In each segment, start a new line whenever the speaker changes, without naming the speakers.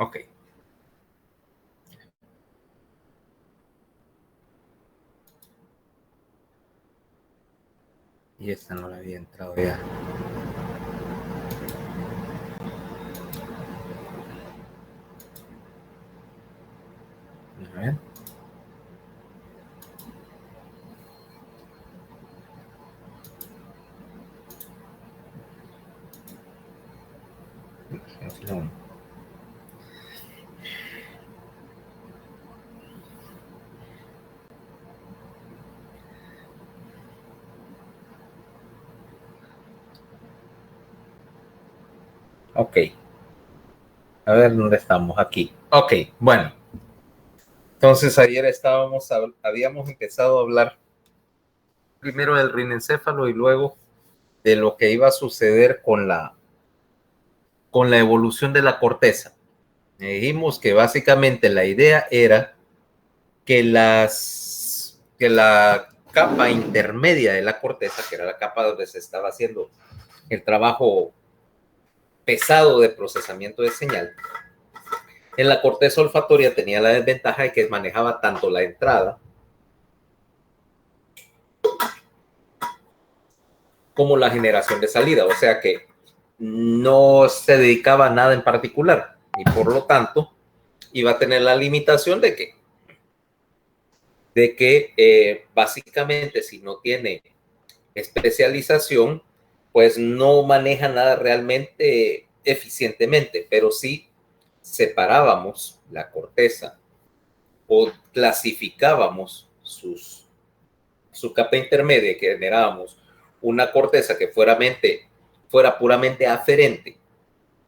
Ok. Y esta no la había entrado ya. A ver. No. Ok. A ver dónde estamos aquí. Ok, bueno. Entonces ayer habíamos empezado a hablar primero del rinencéfalo y luego de lo que iba a suceder con la evolución de la corteza. Dijimos que básicamente la idea era que la capa intermedia de la corteza, que era la capa donde se estaba haciendo el trabajo pesado de procesamiento de señal, en la corteza olfatoria tenía la desventaja de que manejaba tanto la entrada como la generación de salida, o sea que no se dedicaba a nada en particular y por lo tanto iba a tener la limitación de que básicamente si no tiene especialización, pues no maneja nada realmente eficientemente, pero sí separábamos la corteza o clasificábamos su capa intermedia, que generábamos una corteza que fuera puramente aferente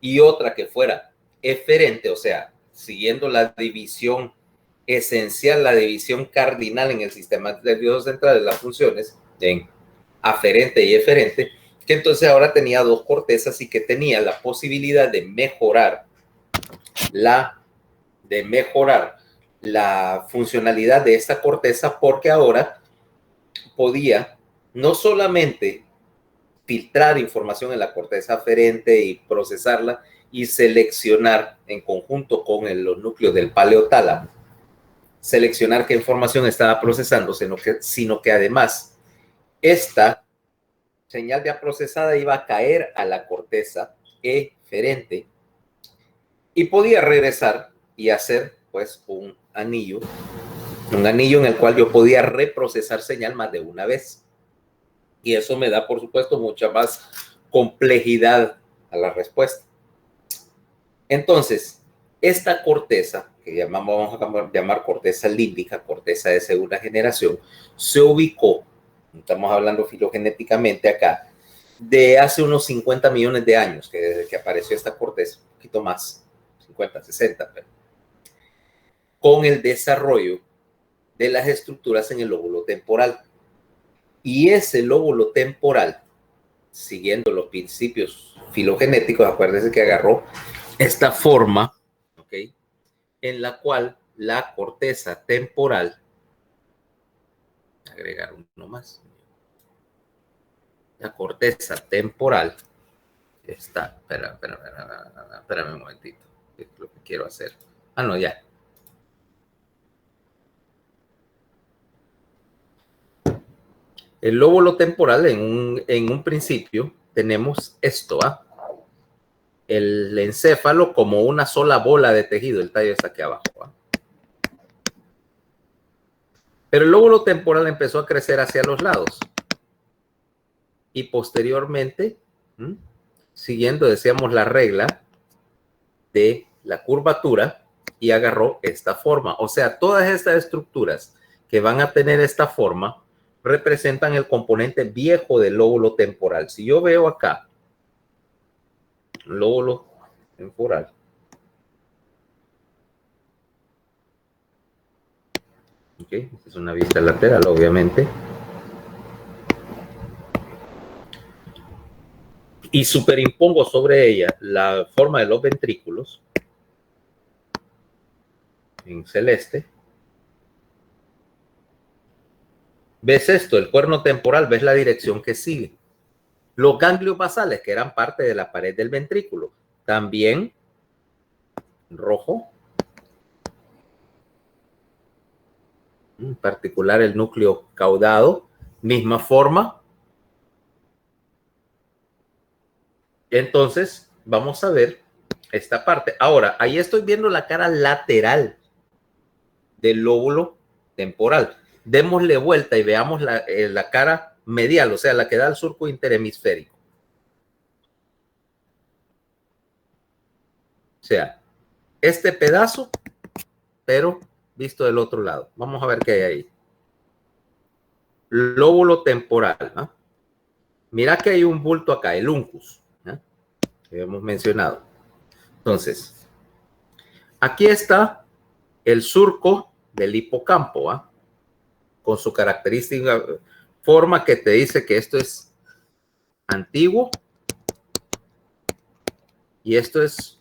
y otra que fuera eferente, o sea, siguiendo la división esencial, la división cardinal en el sistema nervioso central de las funciones, en aferente y eferente, que entonces ahora tenía dos cortezas y que tenía la posibilidad de mejorar la funcionalidad de esta corteza, porque ahora podía no solamente filtrar información en la corteza aferente y procesarla y seleccionar en conjunto con los núcleos del paleotálamo, seleccionar qué información estaba procesando, sino que además esta señal ya procesada iba a caer a la corteza eferente y podía regresar y hacer pues un anillo en el cual yo podía reprocesar señal más de una vez. Y eso me da, por supuesto, mucha más complejidad a la respuesta. Entonces, esta corteza, que vamos a llamar corteza límbica, corteza de segunda generación, se ubicó, estamos hablando filogenéticamente acá, de hace unos 50 millones de años, que desde que apareció esta corteza, un poquito más, 50, 60, pero, con el desarrollo de las estructuras en el lóbulo temporal. Y ese lóbulo temporal, siguiendo los principios filogenéticos, acuérdense que agarró esta forma, ¿ok?, en la cual la corteza temporal, agregar uno más, la corteza temporal está, espérame un momentito, es lo que quiero hacer. Ah, no, ya. El lóbulo temporal, en un principio, tenemos esto, ¿ah? El encéfalo como una sola bola de tejido, el tallo está aquí abajo, ¿ah? Pero el lóbulo temporal empezó a crecer hacia los lados. Y posteriormente, siguiendo, decíamos, la regla de la curvatura, y agarró esta forma. O sea, todas estas estructuras que van a tener esta forma representan el componente viejo del lóbulo temporal. Si yo veo acá, lóbulo temporal, okay, es una vista lateral, obviamente, y superimpongo sobre ella la forma de los ventrículos en celeste. ¿Ves esto? El cuerno temporal, ¿ves la dirección que sigue? Los ganglios basales, que eran parte de la pared del ventrículo, también rojo. En particular el núcleo caudado, misma forma. Entonces, vamos a ver esta parte. Ahora, ahí estoy viendo la cara lateral del lóbulo temporal. Démosle vuelta y veamos la cara medial, o sea, la que da al surco interhemisférico. O sea, este pedazo, pero visto del otro lado. Vamos a ver qué hay ahí. Lóbulo temporal, ¿no? Mira que hay un bulto acá, el uncus, ¿no? Que hemos mencionado. Entonces, aquí está el surco del hipocampo, ¿ah? Con su característica forma que te dice que esto es antiguo y esto es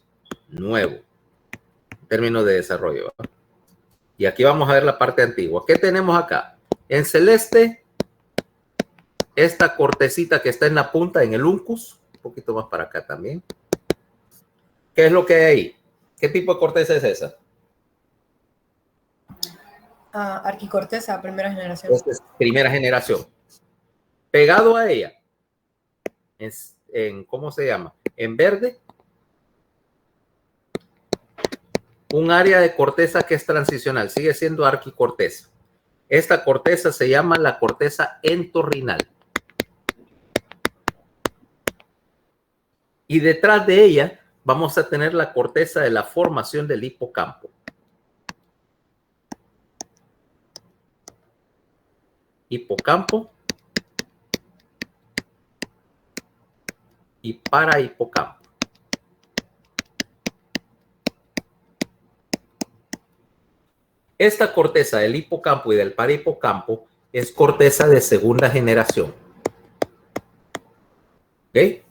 nuevo en términos de desarrollo, ¿ah? Y aquí vamos a ver la parte antigua. ¿Qué tenemos acá? En celeste, esta cortecita que está en la punta, en el uncus, un poquito más para acá también. ¿Qué es lo que hay ahí? ¿Qué tipo de corteza es esa?
Arquicorteza, primera generación.
Esta es primera generación. Pegado a ella, ¿cómo se llama? En verde, un área de corteza que es transicional, sigue siendo arquicorteza. Esta corteza se llama la corteza entorrinal. Y detrás de ella vamos a tener la corteza de la formación del hipocampo. Hipocampo y parahipocampo. Esta corteza del hipocampo y del parahipocampo es corteza de segunda generación. ¿Ok?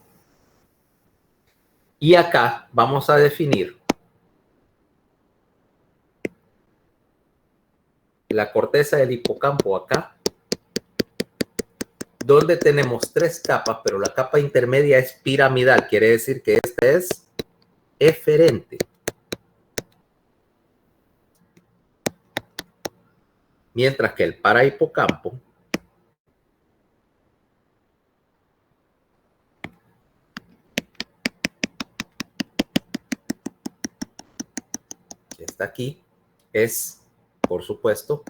Y acá vamos a definir la corteza del hipocampo acá, donde tenemos tres capas, pero la capa intermedia es piramidal, quiere decir que esta es eferente. Mientras que el parahipocampo que está aquí es, por supuesto,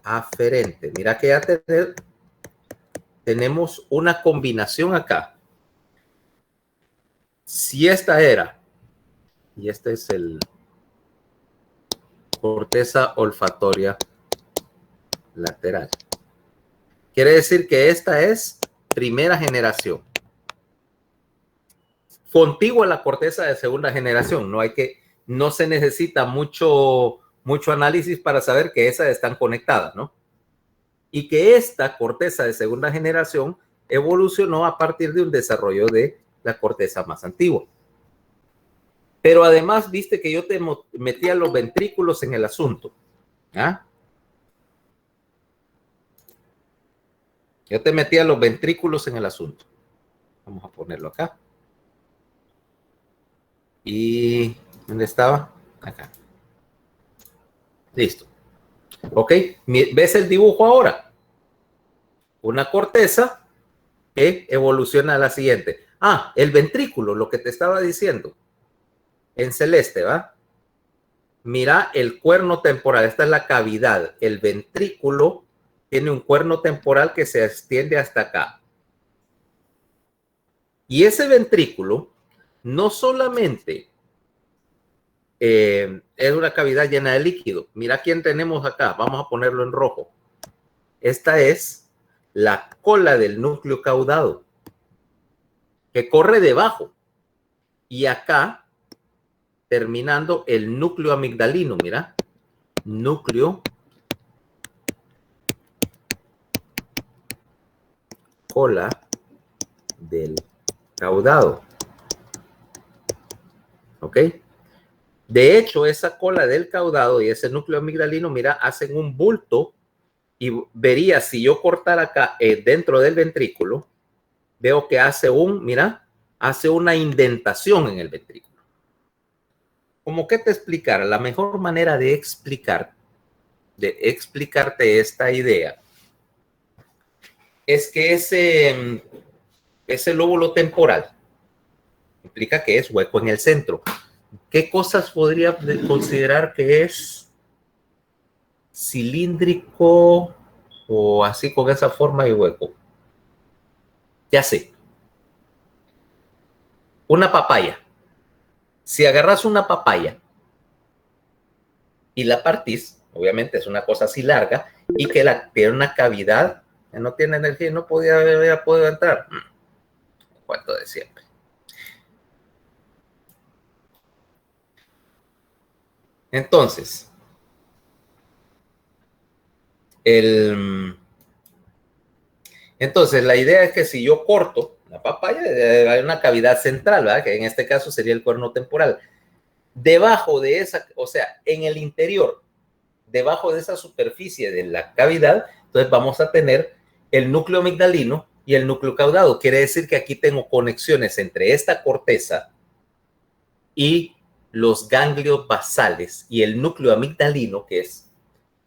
aferente. Mira que ya tenemos una combinación acá. Si esta era, y este es el corteza olfatoria lateral, quiere decir que esta es primera generación. Contigua a la corteza de segunda generación. No se necesita mucho análisis para saber que esas están conectadas, ¿no? Y que esta corteza de segunda generación evolucionó a partir de un desarrollo de la corteza más antigua. Pero además, viste que yo te metía los ventrículos en el asunto. ¿Ah? Yo te metía los ventrículos en el asunto. Vamos a ponerlo acá. ¿Y dónde estaba? Acá. Listo. ¿Ok? ¿Ves el dibujo ahora? Una corteza que evoluciona a la siguiente. Ah, el ventrículo, lo que te estaba diciendo. En celeste, ¿va? Mira el cuerno temporal. Esta es la cavidad. El ventrículo tiene un cuerno temporal que se extiende hasta acá. Y ese ventrículo no solamente es una cavidad llena de líquido. Mira quién tenemos acá. Vamos a ponerlo en rojo. Esta es la cola del núcleo caudado que corre debajo. Y acá, terminando, el núcleo amigdalino. Mira, núcleo cola del caudado. ¿Ok? De hecho, esa cola del caudado y ese núcleo amigdalino, mira, hacen un bulto y vería si yo cortara acá dentro del ventrículo, veo que hace hace una indentación en el ventrículo. como que te explicara, la mejor manera de explicarte esta idea es que ese lóbulo temporal implica que es hueco en el centro. ¿Qué cosas podría considerar que es cilíndrico o así con esa forma de hueco? Ya sé. Una papaya. Si agarras una papaya y la partís, obviamente es una cosa así larga, y que tiene una cavidad, que no tiene energía y no podía haber podido entrar. Cuarto de siempre. Entonces, la idea es que si yo corto la papaya, hay una cavidad central, ¿verdad? Que en este caso sería el cuerno temporal. Debajo de esa, o sea, en el interior, debajo de esa superficie de la cavidad, entonces vamos a tener el núcleo amigdalino y el núcleo caudado. Quiere decir que aquí tengo conexiones entre esta corteza y los ganglios basales y el núcleo amigdalino, que es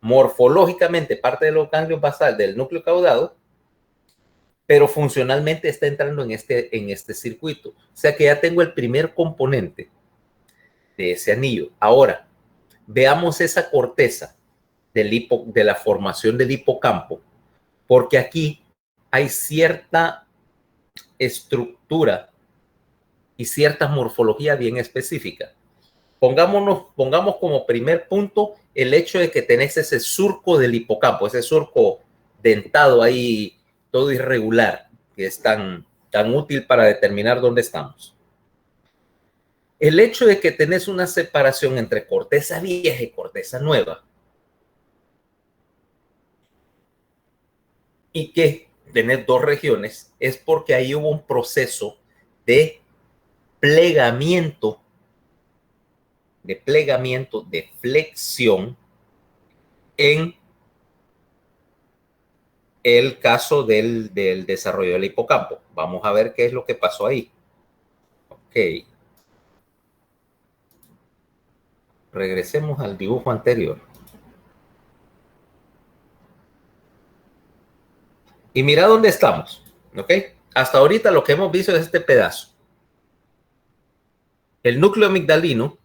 morfológicamente parte de los ganglios basales del núcleo caudado, pero funcionalmente está entrando en este circuito. O sea que ya tengo el primer componente de ese anillo. Ahora, veamos esa corteza de la formación del hipocampo, porque aquí hay cierta estructura y cierta morfología bien específica. Pongamos como primer punto el hecho de que tenés ese surco del hipocampo, ese surco dentado ahí, todo irregular, que es tan útil para determinar dónde estamos. El hecho de que tenés una separación entre corteza vieja y corteza nueva, y que tenés dos regiones, es porque ahí hubo un proceso de plegamiento, de flexión en el caso del desarrollo del hipocampo. Vamos a ver qué es lo que pasó ahí. Ok. Regresemos al dibujo anterior. Y mira dónde estamos. ¿Ok? Hasta ahorita lo que hemos visto es este pedazo. El núcleo amigdalino,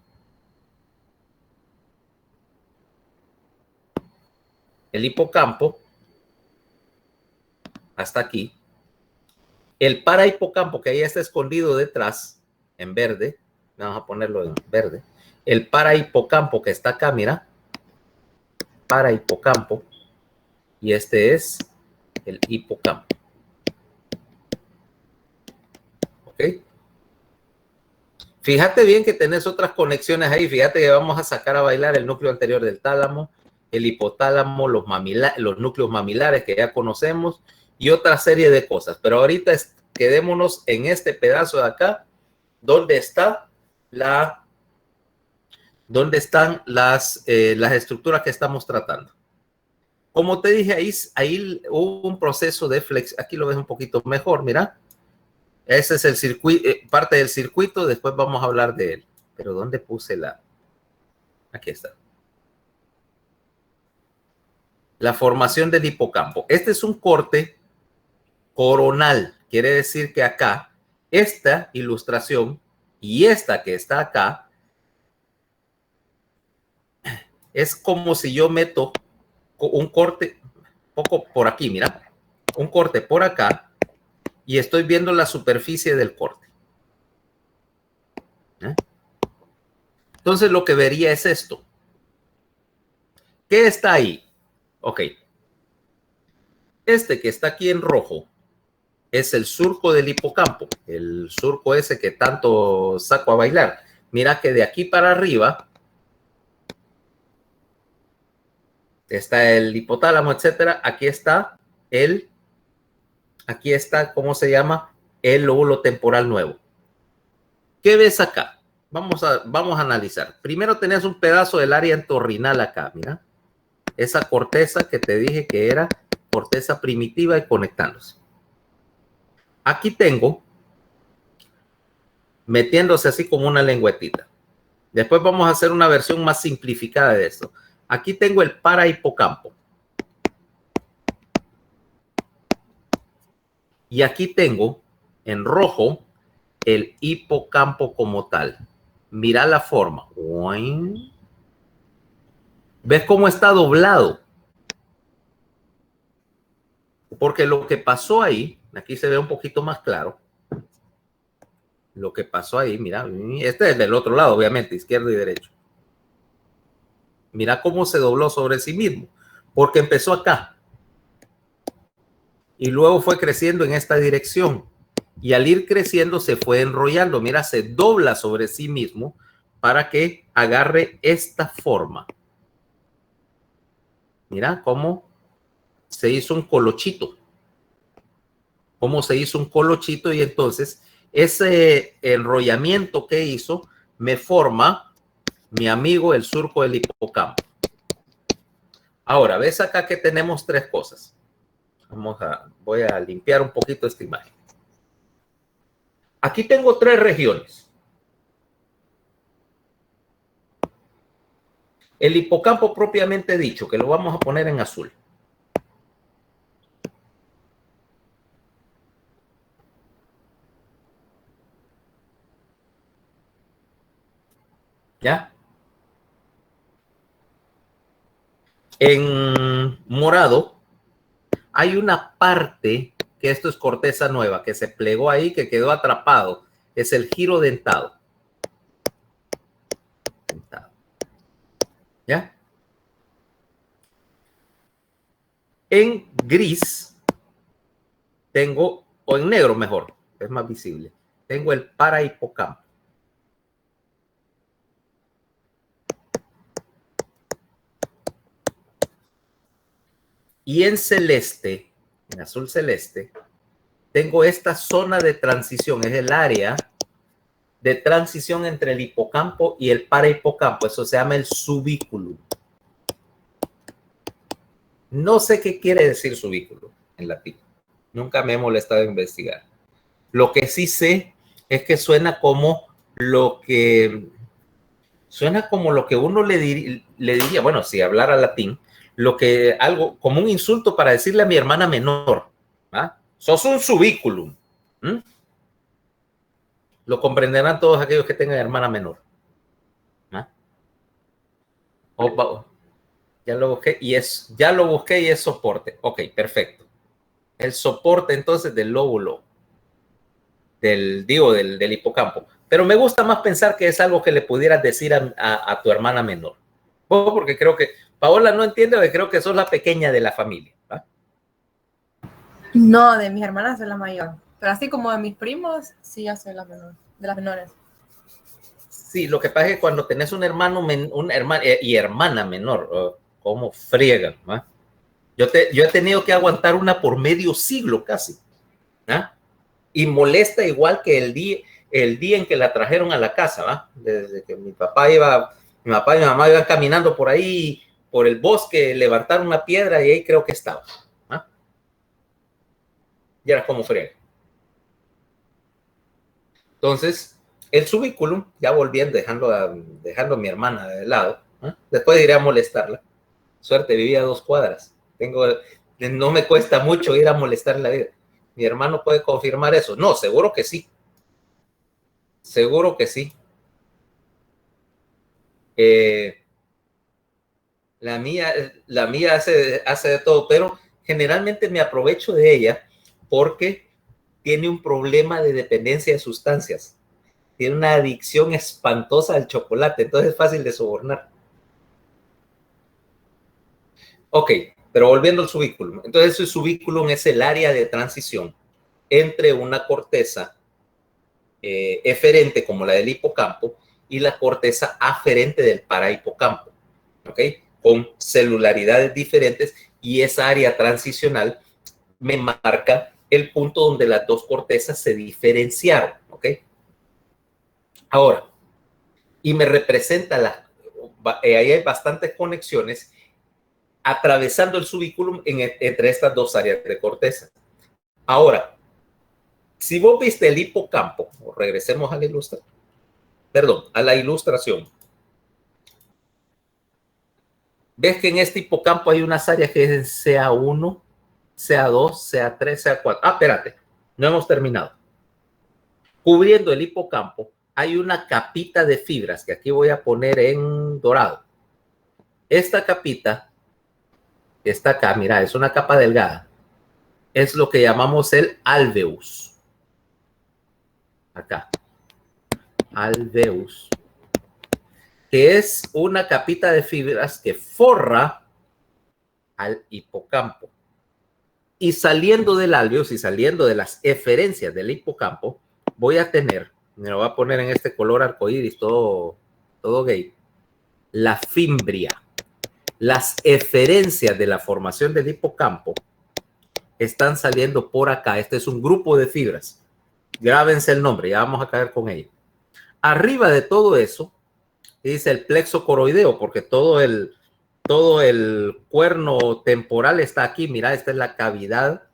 el hipocampo, hasta aquí. El parahipocampo, que ahí está escondido detrás, en verde. Vamos a ponerlo en verde. El parahipocampo que está acá, mira. Parahipocampo. Y este es el hipocampo. ¿Ok? Fíjate bien que tenés otras conexiones ahí. Fíjate que vamos a sacar a bailar el núcleo anterior del tálamo, el hipotálamo, los núcleos mamilares que ya conocemos y otra serie de cosas. Pero ahorita quedémonos en este pedazo de acá, donde están las estructuras que estamos tratando. Como te dije, ahí hubo un proceso de flex. Aquí lo ves un poquito mejor, mira. Ese es el circuito, parte del circuito, después vamos a hablar de él. Pero ¿dónde puse Aquí está. La formación del hipocampo. Este es un corte coronal. Quiere decir que acá, esta ilustración y esta que está acá, es como si yo meto un corte, poco por aquí, mira, un corte por acá, y estoy viendo la superficie del corte. Entonces lo que vería es esto. ¿Qué está ahí? Ok. Este que está aquí en rojo es el surco del hipocampo, el surco ese que tanto saco a bailar. Mira que de aquí para arriba está el hipotálamo, etcétera. Aquí está, ¿cómo se llama? El lóbulo temporal nuevo. ¿Qué ves acá? Vamos a analizar. Primero tenés un pedazo del área entorrinal acá, mira. Esa corteza que te dije que era corteza primitiva y conectándose. Aquí tengo, metiéndose así como una lengüetita, Después vamos a hacer una versión más simplificada de esto. Aquí tengo el parahipocampo. Y aquí tengo en rojo el hipocampo como tal. Mira la forma. ¿Ves cómo está doblado? Porque lo que pasó ahí, aquí se ve un poquito más claro. Lo que pasó ahí, mira, este es del otro lado, obviamente, izquierdo y derecho. Mira cómo se dobló sobre sí mismo, porque empezó acá y luego fue creciendo en esta dirección. Y al ir creciendo se fue enrollando. Mira, se dobla sobre sí mismo para que agarre esta forma. Mira cómo se hizo un colochito. Cómo se hizo un colochito y entonces ese enrollamiento que hizo me forma mi amigo el surco del hipocampo. Ahora, ves acá que tenemos tres cosas. Voy a limpiar un poquito esta imagen. Aquí tengo tres regiones. El hipocampo propiamente dicho, que lo vamos a poner en azul. ¿Ya? En morado hay una parte que esto es corteza nueva, que se plegó ahí, que quedó atrapado. Es el giro dentado. ¿Ya? En gris tengo, o en negro mejor, es más visible, tengo el parahipocampo. Y en celeste, en azul celeste, tengo esta zona de transición, es el área de transición entre el hipocampo y el parahipocampo. Eso se llama el subículo. No sé qué quiere decir subículo en latín. Nunca me he molestado a investigar. Lo que sí sé es que suena como lo que uno le diría, bueno, si hablara latín, algo como un insulto para decirle a mi hermana menor, ¿ah? Sos un subículum. Lo comprenderán todos aquellos que tengan hermana menor. ¿Ah? Ya lo busqué y es soporte. Ok, perfecto. El soporte entonces del lóbulo, del hipocampo. Pero me gusta más pensar que es algo que le pudieras decir a tu hermana menor. Porque creo que Paola no entiende, porque creo que sos la pequeña de la familia. ¿Va?
No, de mis hermanas soy la mayor. Pero así como de mis primos, sí, yo soy la menor, de las menores.
Sí, lo que pasa es que cuando tenés un hermano y hermana menor, ¿cómo friegan? ¿Va? Yo he tenido que aguantar una por medio siglo casi. ¿Ah? Y molesta igual que el día en que la trajeron a la casa, ¿va? Desde que mi papá y mi mamá iban caminando por ahí, por el bosque, levantaron una piedra y ahí creo que estaba. ¿Ah? Y era como friega. Entonces, el subículum, ya volviendo, dejando a mi hermana de lado, ¿ah? Después iré a molestarla. Suerte, vivía a 2 cuadras. No me cuesta mucho ir a molestar la vida. Mi hermano puede confirmar eso. No, seguro que sí. Seguro que sí. La mía hace de todo, pero generalmente me aprovecho de ella porque tiene un problema de dependencia de sustancias. Tiene una adicción espantosa al chocolate, entonces es fácil de sobornar. Ok, pero volviendo al subículum. Entonces el subículum es el área de transición entre una corteza eferente como la del hipocampo y la corteza aferente del parahipocampo, ¿ok? Con celularidades diferentes, y esa área transicional me marca el punto donde las dos cortezas se diferenciaron, ¿ok? Ahora, y me representa ahí hay bastantes conexiones atravesando el subículum entre estas dos áreas de corteza. Ahora, si vos viste el hipocampo, regresemos a la ilustración, ves que en este hipocampo hay unas áreas que es en CA1, CA2, CA3, CA4. Ah, espérate, no hemos terminado. Cubriendo el hipocampo hay una capita de fibras que aquí voy a poner en dorado. Esta capita que está acá, mira, es una capa delgada. Es lo que llamamos el alveus. Acá. Alveus. Que es una capita de fibras que forra al hipocampo. Y saliendo del alveus y saliendo de las eferencias del hipocampo, voy a tener, me lo voy a poner en este color arcoíris, todo gay, la fimbria. Las eferencias de la formación del hipocampo están saliendo por acá. Este es un grupo de fibras. Grábense el nombre, ya vamos a caer con ello. Arriba de todo eso, dice el plexo coroideo, porque todo el cuerno temporal está aquí. Mira, esta es la cavidad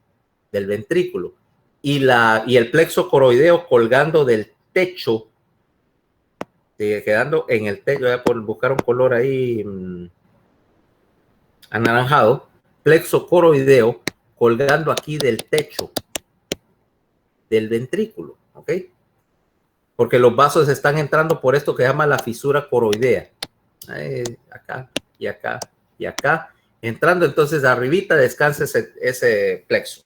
del ventrículo. Y el plexo coroideo colgando del techo, quedando en el techo. Voy a buscar un color ahí anaranjado. Plexo coroideo colgando aquí del techo del ventrículo, ¿ok? Porque los vasos están entrando por esto que se llama la fisura coroidea. Acá y acá y acá. Entrando entonces arribita descansa ese plexo.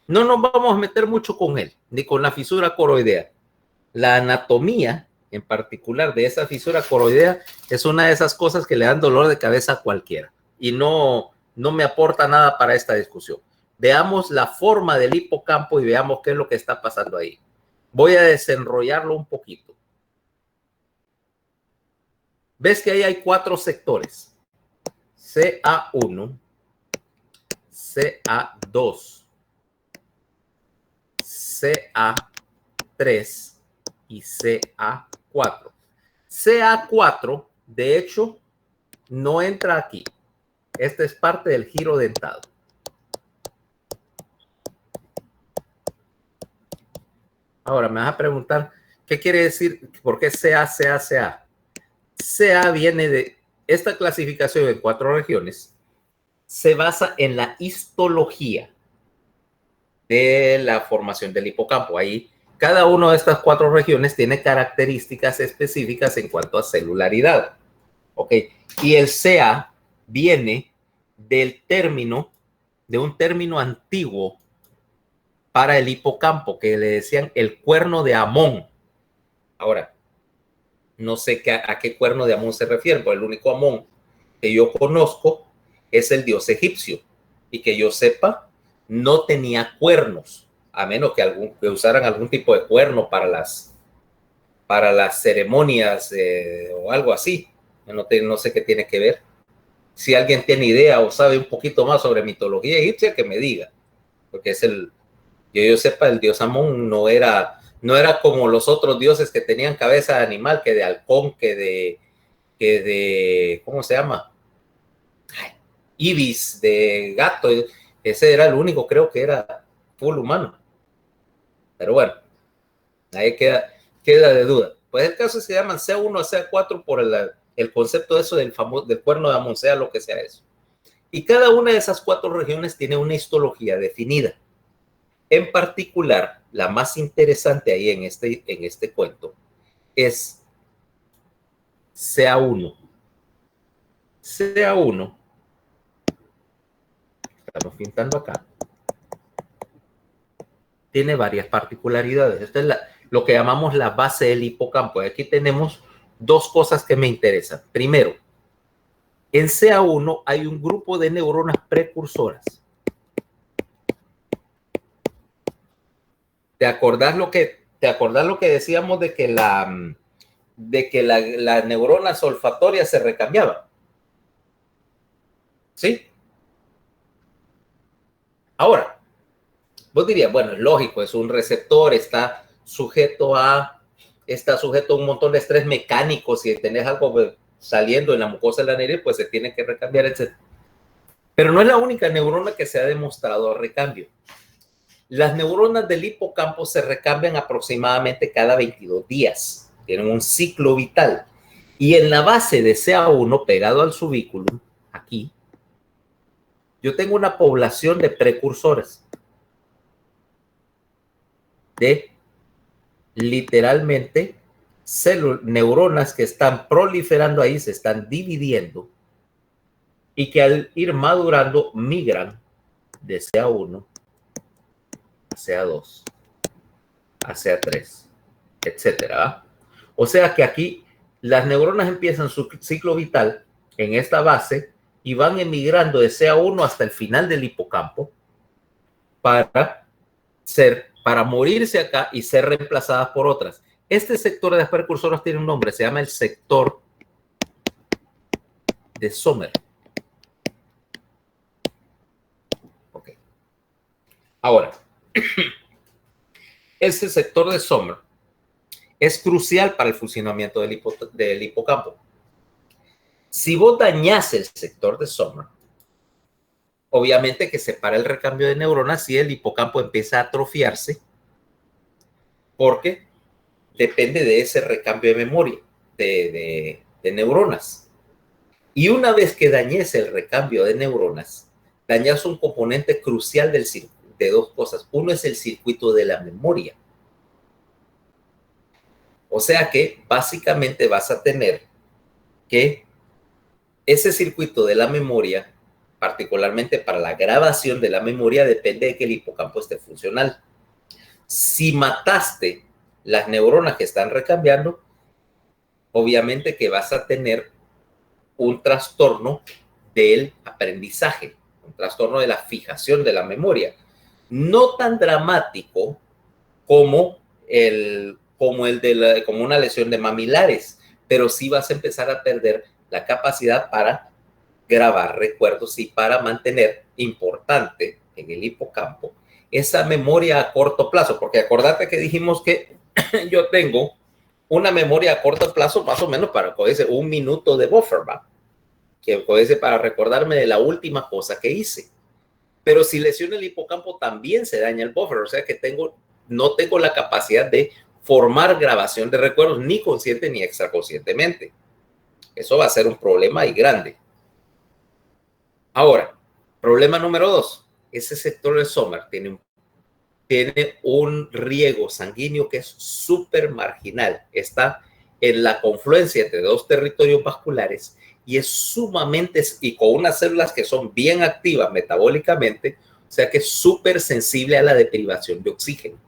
No nos vamos a meter mucho con él, ni con la fisura coroidea. La anatomía, en particular, de esa fisura coroidea es una de esas cosas que le dan dolor de cabeza a cualquiera. Y no me aporta nada para esta discusión. Veamos la forma del hipocampo y veamos qué es lo que está pasando ahí. Voy a desenrollarlo un poquito. ¿Ves que ahí hay 4 sectores? CA1, CA2, CA3 y CA4. CA4, de hecho, no entra aquí. Esta es parte del giro dentado. Ahora me vas a preguntar, ¿qué quiere decir? ¿Por qué CA, CA, CA? CA viene de esta clasificación en 4 regiones. Se basa en la histología de la formación del hipocampo. Ahí, cada una de estas 4 regiones tiene características específicas en cuanto a celularidad. ¿Ok? Y el CA viene de un término antiguo para el hipocampo, que le decían el cuerno de Amón. Ahora, no sé a qué cuerno de Amón se refiere, pero el único Amón que yo conozco es el dios egipcio, y que yo sepa, no tenía cuernos, a menos que usaran algún tipo de cuerno para las ceremonias o algo así. No sé qué tiene que ver. Si alguien tiene idea o sabe un poquito más sobre mitología egipcia, que me diga, porque es yo sepa, el dios Amón no era como los otros dioses que tenían cabeza de animal, que de halcón, que de ¿cómo se llama? Ibis, de gato. Ese era el único, creo que era full humano. Pero bueno, ahí queda de duda. Pues el caso es que se llaman C1 a C4 por el concepto de eso del cuerno de Amón, sea lo que sea eso. Y cada una de esas 4 regiones tiene una histología definida. En particular, la más interesante ahí en este cuento es CA1. CA1, estamos pintando acá, tiene varias particularidades. Esta es lo que llamamos la base del hipocampo. Y aquí tenemos 2 cosas que me interesan. Primero, en CA1 hay un grupo de neuronas precursoras. ¿Te acordás lo que decíamos de que las neuronas olfatorias se recambiaban? ¿Sí? Ahora, vos dirías, bueno, es lógico, es un receptor, está sujeto a un montón de estrés mecánico. Si tenés algo saliendo en la mucosa de la nariz, pues se tiene que recambiar, etc. Pero no es la única neurona que se ha demostrado recambio. Las neuronas del hipocampo se recambian aproximadamente cada 22 días. Tienen un ciclo vital. Y en la base de CA1, pegado al subículum, aquí Yo tengo una población de precursores, de literalmente neuronas que están proliferando ahí, se están dividiendo y que al ir madurando migran de CA1 a CA2, a CA3, etcétera. O sea que aquí las neuronas empiezan su ciclo vital en esta base y van emigrando de CA1 hasta el final del hipocampo para morirse acá y ser reemplazadas por otras. Este sector de las precursoras tiene un nombre, se llama el sector de Sommer. Okay. Ahora, ese sector de Sommer es crucial para el funcionamiento del hipocampo. Si vos dañás el sector de Sommer, obviamente que se para el recambio de neuronas y el hipocampo empieza a atrofiarse porque depende de ese recambio de memoria, de neuronas. Y una vez que dañes el recambio de neuronas, dañas un componente crucial de dos cosas. Uno es el circuito de la memoria. O sea que básicamente vas a tener que ese circuito de la memoria, particularmente para la grabación de la memoria, depende de que el hipocampo esté funcional. Si mataste las neuronas que están recambiando, obviamente que vas a tener un trastorno del aprendizaje, un trastorno de la fijación de la memoria. No tan dramático como como una lesión de mamilares, pero sí vas a empezar a perder la capacidad para grabar recuerdos y para mantener importante en el hipocampo esa memoria a corto plazo, porque acordate que dijimos que yo tengo una memoria a corto plazo más o menos para un minuto de buffer, ¿va? Que puede para recordarme de la última cosa que hice. Pero si lesiono el hipocampo también se daña el buffer, o sea que no tengo la capacidad de formar grabación de recuerdos ni consciente ni extraconscientemente. Eso va a ser un problema y grande. Ahora, problema número 2. Ese sector de Sommer tiene un riego sanguíneo que es súper marginal. Está en la confluencia entre dos territorios vasculares y es sumamente, y con unas células que son bien activas metabólicamente, o sea que es súper sensible a la deprivación de oxígeno.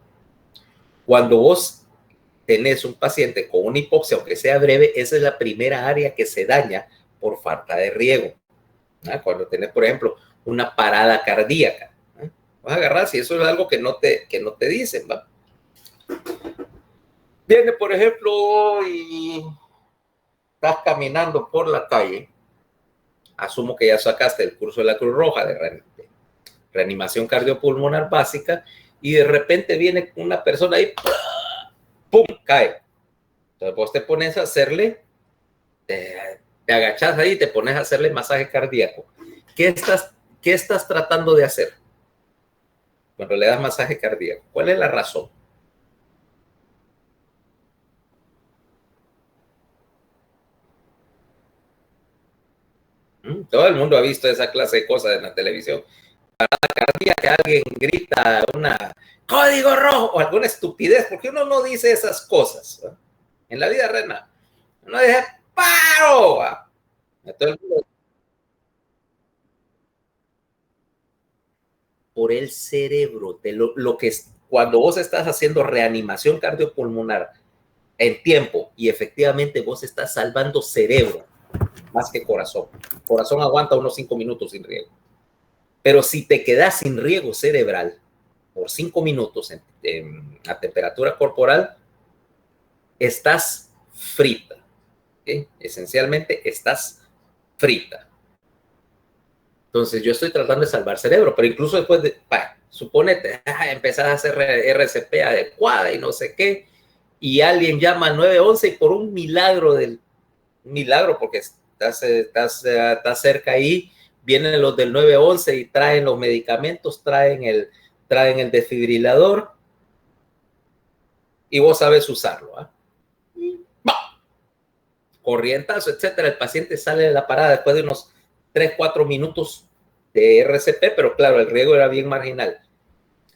Cuando vos tenés un paciente con una hipoxia, aunque sea breve, esa es la primera área que se daña por falta de riego. ¿Ah? Cuando tenés, por ejemplo, una parada cardíaca, ¿ah? Vas a agarrar si eso es algo que no te dicen, ¿va? Viene, por ejemplo, y estás caminando por la calle, asumo que ya sacaste el curso de la Cruz Roja de reanimación cardiopulmonar básica, y de repente viene una persona ahí, ¡pum!, cae. Entonces vos te pones a hacerle, te agachás ahí y te pones a hacerle masaje cardíaco. ¿Qué estás tratando de hacer cuando le das masaje cardíaco? ¿Cuál es la razón? Todo el mundo ha visto esa clase de cosas en la televisión. Parada cardíaca, alguien grita una código rojo o alguna estupidez, porque uno no dice esas cosas, ¿no? En la vida real, uno dice ¡paro! Por el cerebro, de lo que es, cuando vos estás haciendo reanimación cardiopulmonar en tiempo y efectivamente vos estás salvando cerebro más que corazón. Corazón aguanta unos 5 minutos sin riego. Pero si te quedas sin riego cerebral por 5 minutos a temperatura corporal, estás frita. ¿Okay? Esencialmente estás frita. Entonces yo estoy tratando de salvar cerebro, pero incluso después de, suponete, empezás a hacer RCP adecuada y no sé qué, y alguien llama al 911 y por un milagro porque estás cerca ahí, vienen los del 911 y traen los medicamentos, traen el desfibrilador y vos sabes usarlo. Corrientazo, etcétera. El paciente sale de la parada después de unos 3-4 minutos de RCP, pero claro, el riesgo era bien marginal.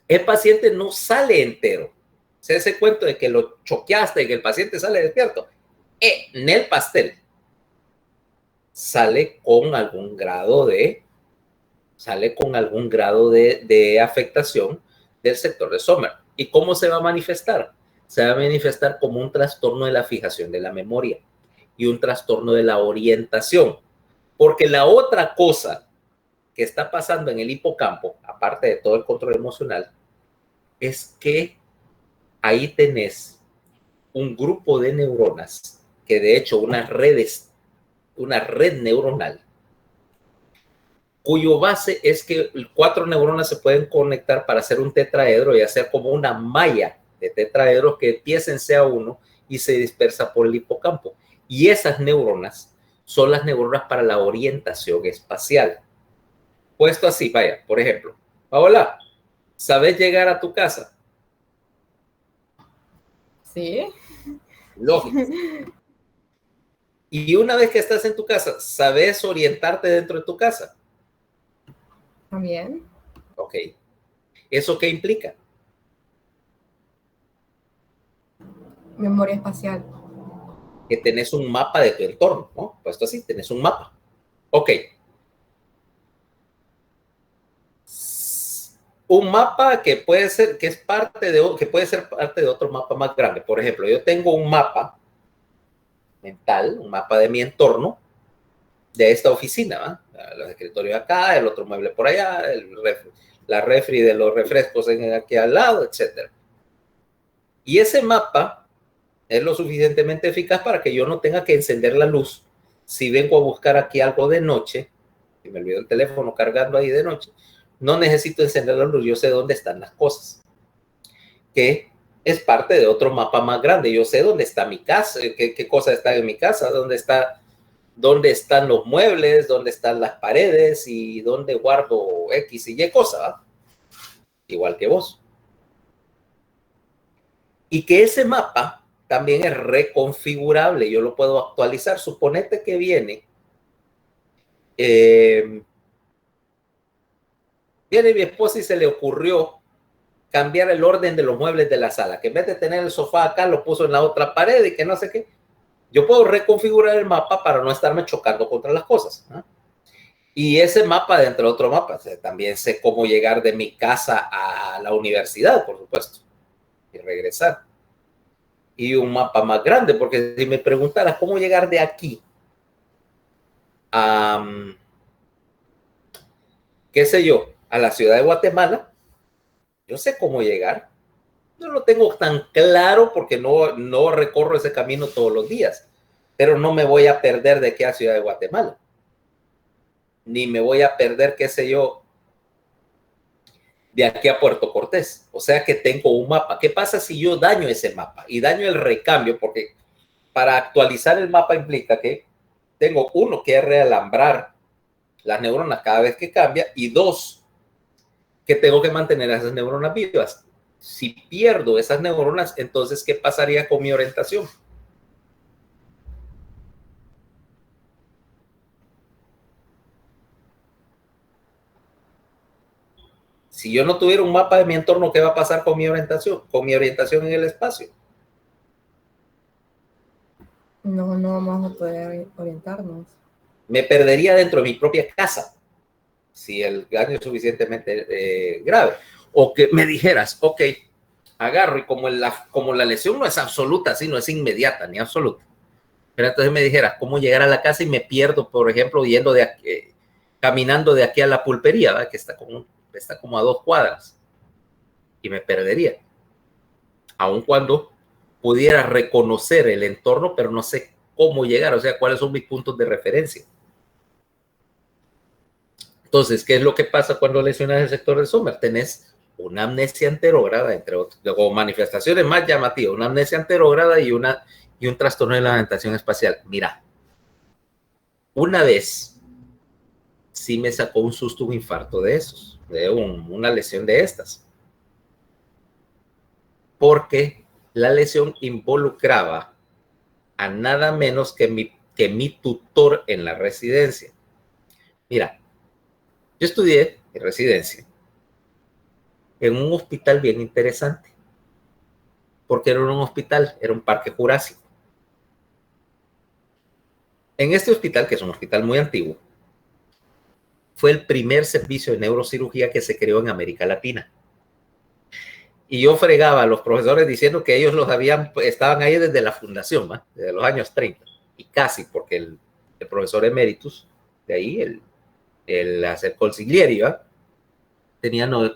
El paciente no sale entero. O sea, ese cuento de que lo choqueaste y que el paciente sale despierto, en el pastel sale con algún grado de afectación del sector de Sommer. ¿Y cómo se va a manifestar? Se va a manifestar como un trastorno de la fijación de la memoria y un trastorno de la orientación. Porque la otra cosa que está pasando en el hipocampo, aparte de todo el control emocional, es que ahí tenés un grupo de neuronas, que de hecho una red neuronal, cuyo base es que 4 neuronas se pueden conectar para hacer un tetraedro y hacer como una malla de tetraedros que empieza en CA1 y se dispersa por el hipocampo. Y esas neuronas son las neuronas para la orientación espacial. Puesto así, vaya, por ejemplo, Paola, ¿sabes llegar a tu casa?
Sí.
Lógico. Y una vez que estás en tu casa, ¿sabes orientarte dentro de tu casa?
También.
Ok. ¿Eso qué implica?
Memoria espacial.
Que tenés un mapa de tu entorno, ¿no? Puesto así, tenés un mapa. Ok. Un mapa que puede ser, que es parte de, que puede ser parte de otro mapa más grande. Por ejemplo, yo tengo un mapa mental, un mapa de mi entorno, de esta oficina, ¿va? Los escritorios acá, el otro mueble por allá, la refri de los refrescos aquí al lado, etc. Y ese mapa es lo suficientemente eficaz para que yo no tenga que encender la luz si vengo a buscar aquí algo de noche, si me olvido el teléfono cargando ahí de noche, no necesito encender la luz, yo sé dónde están las cosas, que es parte de otro mapa más grande. Yo sé dónde está mi casa, qué cosas están en mi casa, dónde están los muebles, dónde están las paredes y dónde guardo X y Y cosas, ¿va? Igual que vos. Y que ese mapa también es reconfigurable, yo lo puedo actualizar. Suponete que viene mi esposa y se le ocurrió cambiar el orden de los muebles de la sala, que en vez de tener el sofá acá, lo puso en la otra pared y que no sé qué. Yo puedo reconfigurar el mapa para no estarme chocando contra las cosas, ¿no? Y ese mapa dentro de otro mapa, o sea, también sé cómo llegar de mi casa a la universidad, por supuesto, y regresar. Y un mapa más grande, porque si me preguntaras cómo llegar de aquí a, qué sé yo, a la ciudad de Guatemala, yo sé cómo llegar. No lo tengo tan claro porque no recorro ese camino todos los días, pero no me voy a perder de aquí a Ciudad de Guatemala. Ni me voy a perder, qué sé yo, de aquí a Puerto Cortés. O sea que tengo un mapa. ¿Qué pasa si yo daño ese mapa y daño el recambio? Porque para actualizar el mapa implica que tengo uno que realambrar las neuronas cada vez que cambia y dos, que tengo que mantener a esas neuronas vivas. Si pierdo esas neuronas, entonces, ¿qué pasaría con mi orientación? Si yo no tuviera un mapa de mi entorno, ¿qué va a pasar con mi orientación? Con mi orientación en el espacio.
No vamos a poder orientarnos.
Me perdería dentro de mi propia casa si el daño es suficientemente grave. O que me dijeras, ok, agarro y como la lesión no es absoluta, sí, no es inmediata ni absoluta. Pero entonces me dijeras, ¿cómo llegar a la casa y me pierdo, por ejemplo, yendo de aquí, caminando de aquí a la pulpería, ¿verdad? Que está como a 2 cuadras? Y me perdería. Aun cuando pudiera reconocer el entorno, pero no sé cómo llegar, o sea, cuáles son mis puntos de referencia. Entonces, ¿qué es lo que pasa cuando lesionas el sector del Sommer? Tenés una amnesia anterógrada, entre otros, o manifestaciones más llamativas, una amnesia anterógrada y un trastorno de la orientación espacial. Mira, una vez sí me sacó un susto, un infarto de esos, de una lesión de estas, porque la lesión involucraba a nada menos que mi tutor en la residencia. Mira, Yo estudié en residencia en un hospital bien interesante, porque era un hospital, era un parque jurásico. En este hospital, que es un hospital muy antiguo, fue el primer servicio de neurocirugía que se creó en América Latina. Y yo fregaba a los profesores diciendo que ellos estaban ahí desde la fundación, ¿va? Desde los años 30, y casi, porque el profesor emeritus de ahí, el Consiglieri, ¿va?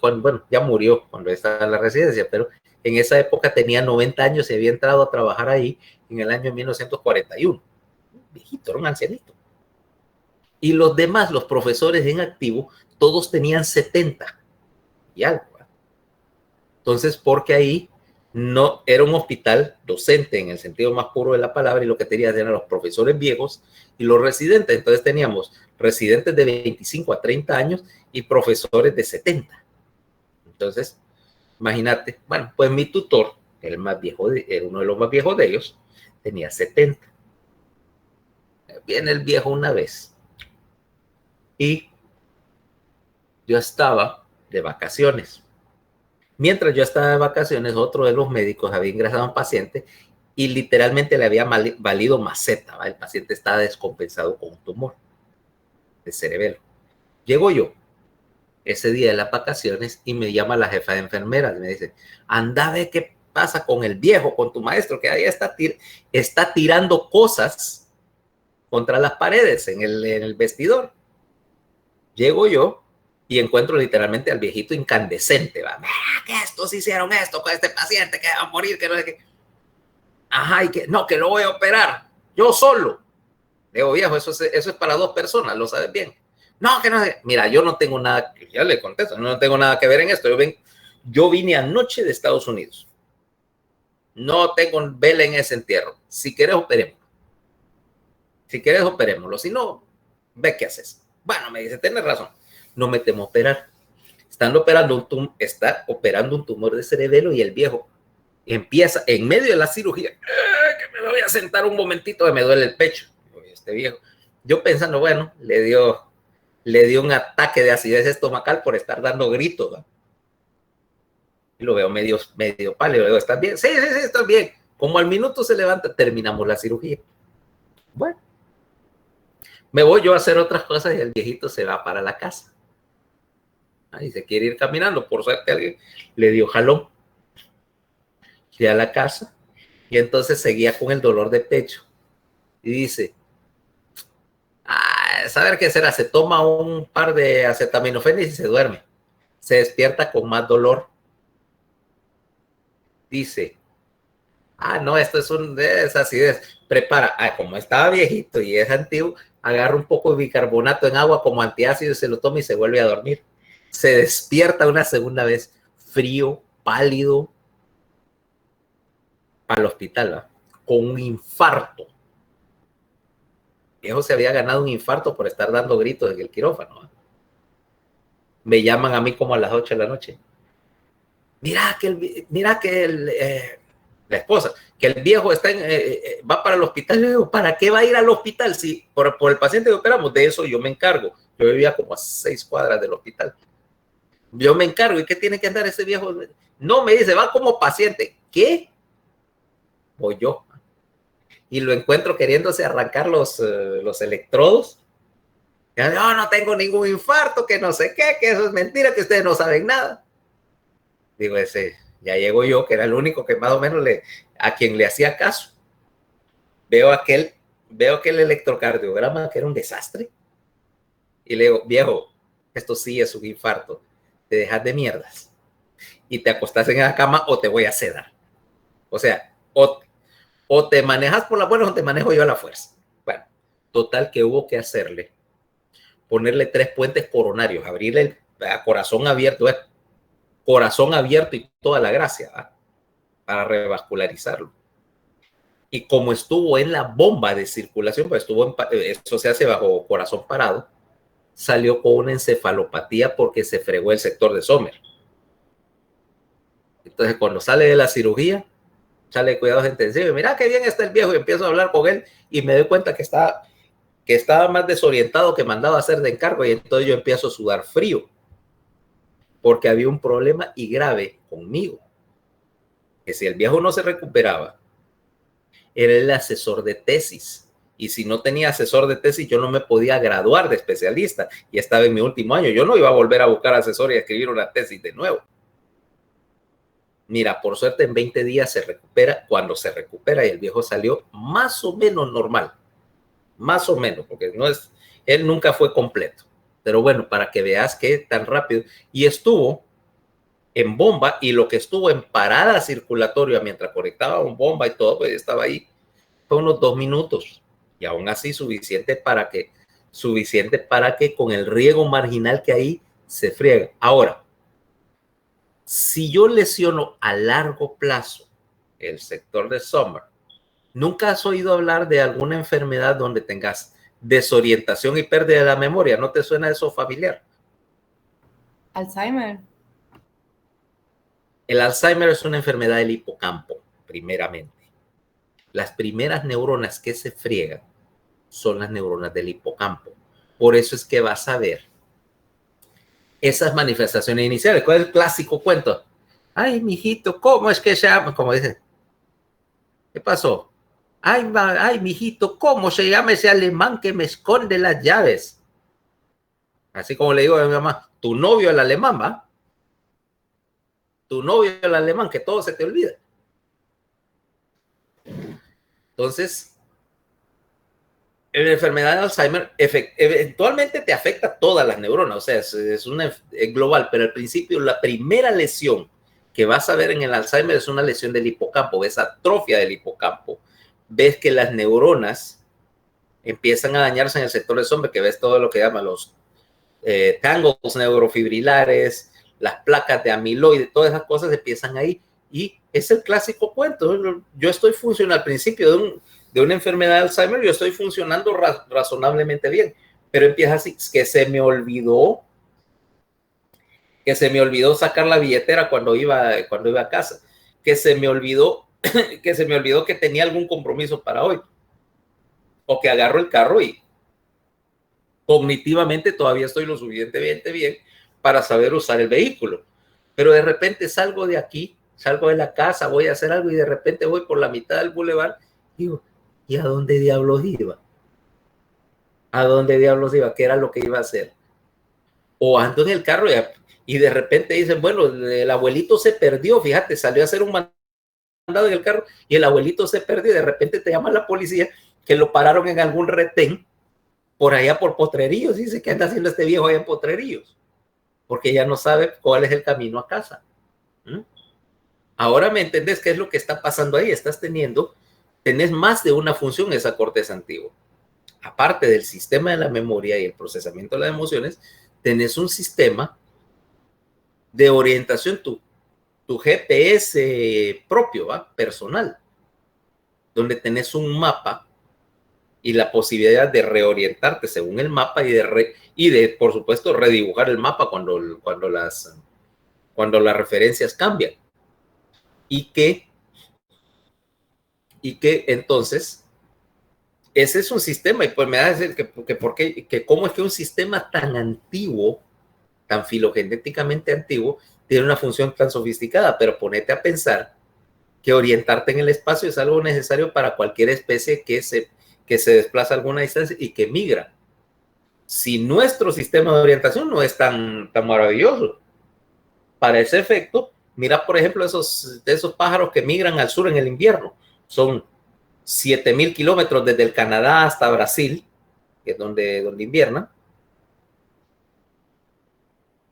Bueno, ya murió cuando estaba en la residencia, pero en esa época tenía 90 años y había entrado a trabajar ahí en el año 1941. Viejito, era un ancianito. Y los demás, los profesores en activo, todos tenían 70 y algo. Entonces, porque ahí no era un hospital docente en el sentido más puro de la palabra, y lo que tenían eran los profesores viejos y los residentes. Entonces teníamos residentes de 25 a 30 años y profesores de 70. Entonces, imagínate, bueno, pues mi tutor, el más viejo, era uno de los más viejos de ellos, tenía 70. Viene el viejo una vez y yo estaba de vacaciones. Mientras yo estaba de vacaciones, otro de los médicos había ingresado a un paciente y literalmente le había valido maceta, ¿va? El paciente estaba descompensado con un tumor de cerebelo. Llego yo ese día de las vacaciones y me llama la jefa de enfermeras y me dice, anda, ve qué pasa con el viejo, con tu maestro, que ahí está tirando cosas contra las paredes en el vestidor. Llego yo y encuentro literalmente al viejito incandescente, ¿va? Que estos hicieron esto con este paciente, que va a morir, que no sé qué. Ajá, y que no, que lo voy a operar, yo solo. Le digo, viejo, eso es para 2 personas, lo sabes bien. No, que no sé. Mira, yo no tengo nada, ya le contesto, no tengo nada que ver en esto. Yo vine anoche de Estados Unidos. No tengo vela en ese entierro. Si quieres, operemos. Si quieres, operémoslo. Si no, ve qué haces. Bueno, me dice, tienes razón. No me temo operar. Está operando un tumor de cerebelo y el viejo empieza en medio de la cirugía. Que me voy a sentar un momentito que me duele el pecho. Este viejo. Yo pensando, bueno, le dio un ataque de acidez estomacal por estar dando gritos, ¿va? Y lo veo medio pálido. Le digo, ¿estás bien? Sí, estás bien. Como al minuto se levanta, terminamos la cirugía. Bueno, me voy yo a hacer otras cosas y el viejito se va para la casa. Y se quiere ir caminando, por suerte alguien le dio jalón. Fui a la casa y entonces seguía con el dolor de pecho. Y dice, ¿saber qué será? Se toma un par de acetaminofén y se duerme. Se despierta con más dolor. Dice, no, esto es acidez. Prepara, como estaba viejito y es antiguo, agarra un poco de bicarbonato en agua como antiácido, se lo toma y se vuelve a dormir. Se despierta una segunda vez, frío, pálido, para el hospital, ¿va? Con un infarto. Viejo se había ganado un infarto por estar dando gritos en el quirófano, ¿va? Me llaman a mí como a las 8 de la noche. Mira que la esposa, que el viejo va para el hospital. Le digo, ¿para qué va a ir al hospital? Si por el paciente que operamos, de eso yo me encargo. Yo vivía como a 6 cuadras del hospital. Yo me encargo. ¿Y qué tiene que andar ese viejo? No, me dice, va como paciente. ¿Qué? Voy yo. Y lo encuentro queriéndose arrancar los electrodos. Yo no tengo ningún infarto, que no sé qué, que eso es mentira, que ustedes no saben nada. Digo, ya llego yo, que era el único que más o menos a quien le hacía caso. Veo aquel electrocardiograma que era un desastre. Y le digo, viejo, esto sí es un infarto. Te dejas de mierdas y te acostás en la cama o te voy a sedar. O sea, o te manejas por la buena o te manejo yo a la fuerza. Bueno, total que hubo que ponerle 3 puentes coronarios, abrirle a corazón abierto y toda la gracia, ¿va? Para revascularizarlo. Y como estuvo en la bomba de circulación, pues eso se hace bajo corazón parado, salió con una encefalopatía porque se fregó el sector de Sommer. Entonces, cuando sale de la cirugía, sale de cuidados intensivos, mira qué bien está el viejo, y empiezo a hablar con él y me doy cuenta que está que estaba más desorientado que mandaba a hacer de encargo, y entonces yo empiezo a sudar frío, porque había un problema y grave conmigo, que si el viejo no se recuperaba, era el asesor de tesis, y si no tenía asesor de tesis, yo no me podía graduar de especialista, y estaba en mi último año, yo no iba a volver a buscar asesor y a escribir una tesis de nuevo. Mira, por suerte en 20 días se recupera, cuando se recupera, y el viejo salió más o menos normal, más o menos, porque no es, él nunca fue completo, pero bueno, para que veas que tan rápido, y estuvo en bomba, y lo que estuvo en parada circulatoria mientras conectaba un bomba y todo, pues estaba ahí, fue unos 2 minutos, y aún así suficiente para que con el riego marginal que ahí se friega. Ahora, si yo lesiono a largo plazo el sector de Sommer, ¿nunca has oído hablar de alguna enfermedad donde tengas desorientación y pérdida de la memoria? ¿No te suena eso familiar?
Alzheimer.
El Alzheimer es una enfermedad del hipocampo, primeramente. Las primeras neuronas que se friegan son las neuronas del hipocampo. Por eso es que vas a ver esas manifestaciones iniciales. ¿Cuál es el clásico cuento? Ay, mijito, ¿cómo es que se llama? Como dice, ¿qué pasó? Ay, mijito, ¿cómo se llama ese alemán que me esconde las llaves? Así como le digo a mi mamá, tu novio el alemán, ¿va? Tu novio el alemán, que todo se te olvida. Entonces, la enfermedad de Alzheimer eventualmente te afecta todas las neuronas, o sea, es global, pero al principio la primera lesión que vas a ver en el Alzheimer es una lesión del hipocampo, ves atrofia del hipocampo, ves que las neuronas empiezan a dañarse en el sector de sombra, que ves todo lo que llaman los tangles neurofibrilares, las placas de amiloide, todas esas cosas empiezan ahí, y es el clásico cuento. Yo estoy funcionando al principio de una enfermedad de Alzheimer, yo estoy funcionando razonablemente bien, pero empieza así, que se me olvidó sacar la billetera cuando iba a casa, que se me olvidó que tenía algún compromiso para hoy, o que agarro el carro y cognitivamente todavía estoy lo suficientemente bien para saber usar el vehículo, pero de repente salgo de aquí, salgo de la casa, voy a hacer algo y de repente voy por la mitad del bulevar y digo, ¿y a dónde diablos iba? ¿A dónde diablos iba? ¿Qué era lo que iba a hacer? O ando en el carro y de repente dicen, bueno, el abuelito se perdió, fíjate, salió a hacer un mandado en el carro y el abuelito se perdió y de repente te llama la policía que lo pararon en algún retén por allá por Potrerillos. Dice, ¿qué anda haciendo este viejo allá en Potrerillos? Porque ya no sabe cuál es el camino a casa. Ahora me entendés qué es lo que está pasando ahí. Tenés más de una función esa corteza antigua. Aparte del sistema de la memoria y el procesamiento de las emociones, tenés un sistema de orientación, tu GPS propio, ¿va? Personal, donde tenés un mapa y la posibilidad de reorientarte según el mapa y de por supuesto, redibujar el mapa cuando las referencias cambian. Y que entonces, ese es un sistema, y pues me da a decir que cómo es que un sistema tan antiguo, tan filogenéticamente antiguo, tiene una función tan sofisticada, pero ponete a pensar que orientarte en el espacio es algo necesario para cualquier especie que se desplaza a alguna distancia y que migra. Si nuestro sistema de orientación no es tan maravilloso, para ese efecto, mira, por ejemplo, esos pájaros que migran al sur en el invierno, son 7,000 kilómetros desde el Canadá hasta Brasil, que es donde inviernan,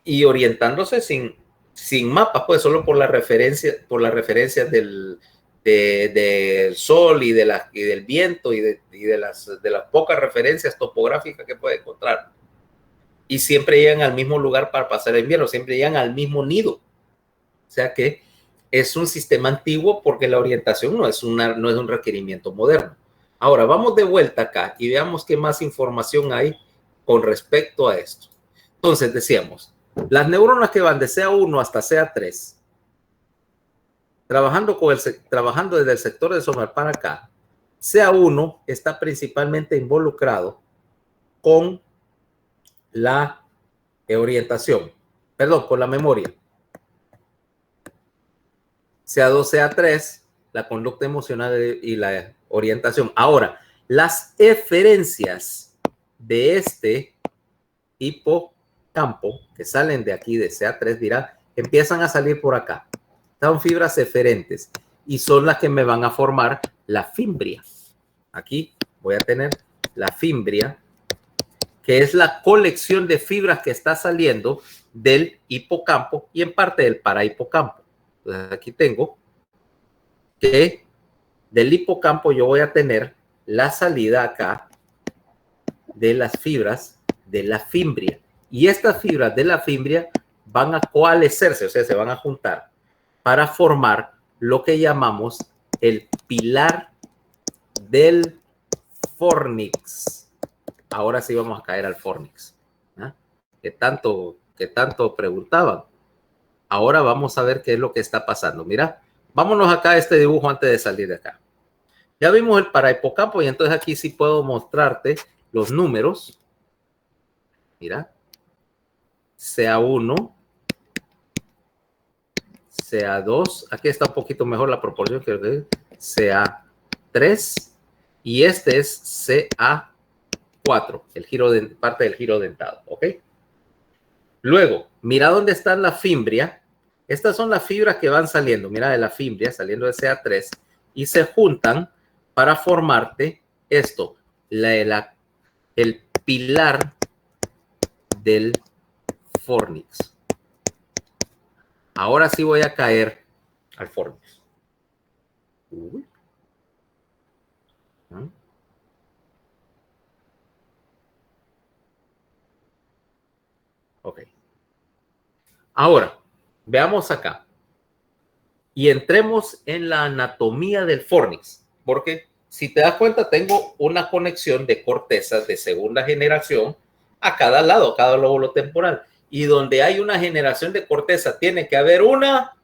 y orientándose sin mapas, pues solo por la referencia del sol y del viento y de las pocas referencias topográficas que puede encontrar. Y siempre llegan al mismo lugar para pasar el invierno, siempre llegan al mismo nido. O sea que es un sistema antiguo porque la orientación no es un requerimiento moderno. Ahora, vamos de vuelta acá y veamos qué más información hay con respecto a esto. Entonces, decíamos, las neuronas que van de CA1 hasta CA3, trabajando desde el sector de Sommer para acá, CA1 está principalmente involucrado con la orientación, perdón, con la memoria. CA2, CA3, la conducta emocional y la orientación. Ahora, las eferencias de este hipocampo que salen de aquí de CA3, dirá, empiezan a salir por acá. Son fibras eferentes y son las que me van a formar la fimbria. Aquí voy a tener la fimbria, que es la colección de fibras que está saliendo del hipocampo y en parte del parahipocampo. Entonces aquí tengo que del hipocampo yo voy a tener la salida acá de las fibras de la fimbria. Y estas fibras de la fimbria van a coalescerse, o sea, se van a juntar para formar lo que llamamos el pilar del fornix. Ahora sí vamos a caer al fornix. ¿Ah? ¿Qué tanto preguntaban? Ahora vamos a ver qué es lo que está pasando. Mira, vámonos acá a este dibujo antes de salir de acá. Ya vimos el parahipocampo y entonces aquí sí puedo mostrarte los números. Mira, CA1, CA2, aquí está un poquito mejor la proporción que CA3 y este es CA4, el giro de, parte del giro dentado, ¿ok? Luego, mira dónde está la fimbria. Estas son las fibras que van saliendo, mira, de la fimbria, saliendo de CA3 y se juntan para formarte esto, el pilar del fornix. Ahora sí voy a caer al fornix. Ok. Ahora, veamos acá. Y entremos en la anatomía del fornix. Porque si te das cuenta, tengo una conexión de cortezas de segunda generación a cada lado, a cada lóbulo temporal. Y donde hay una generación de corteza, tiene que haber una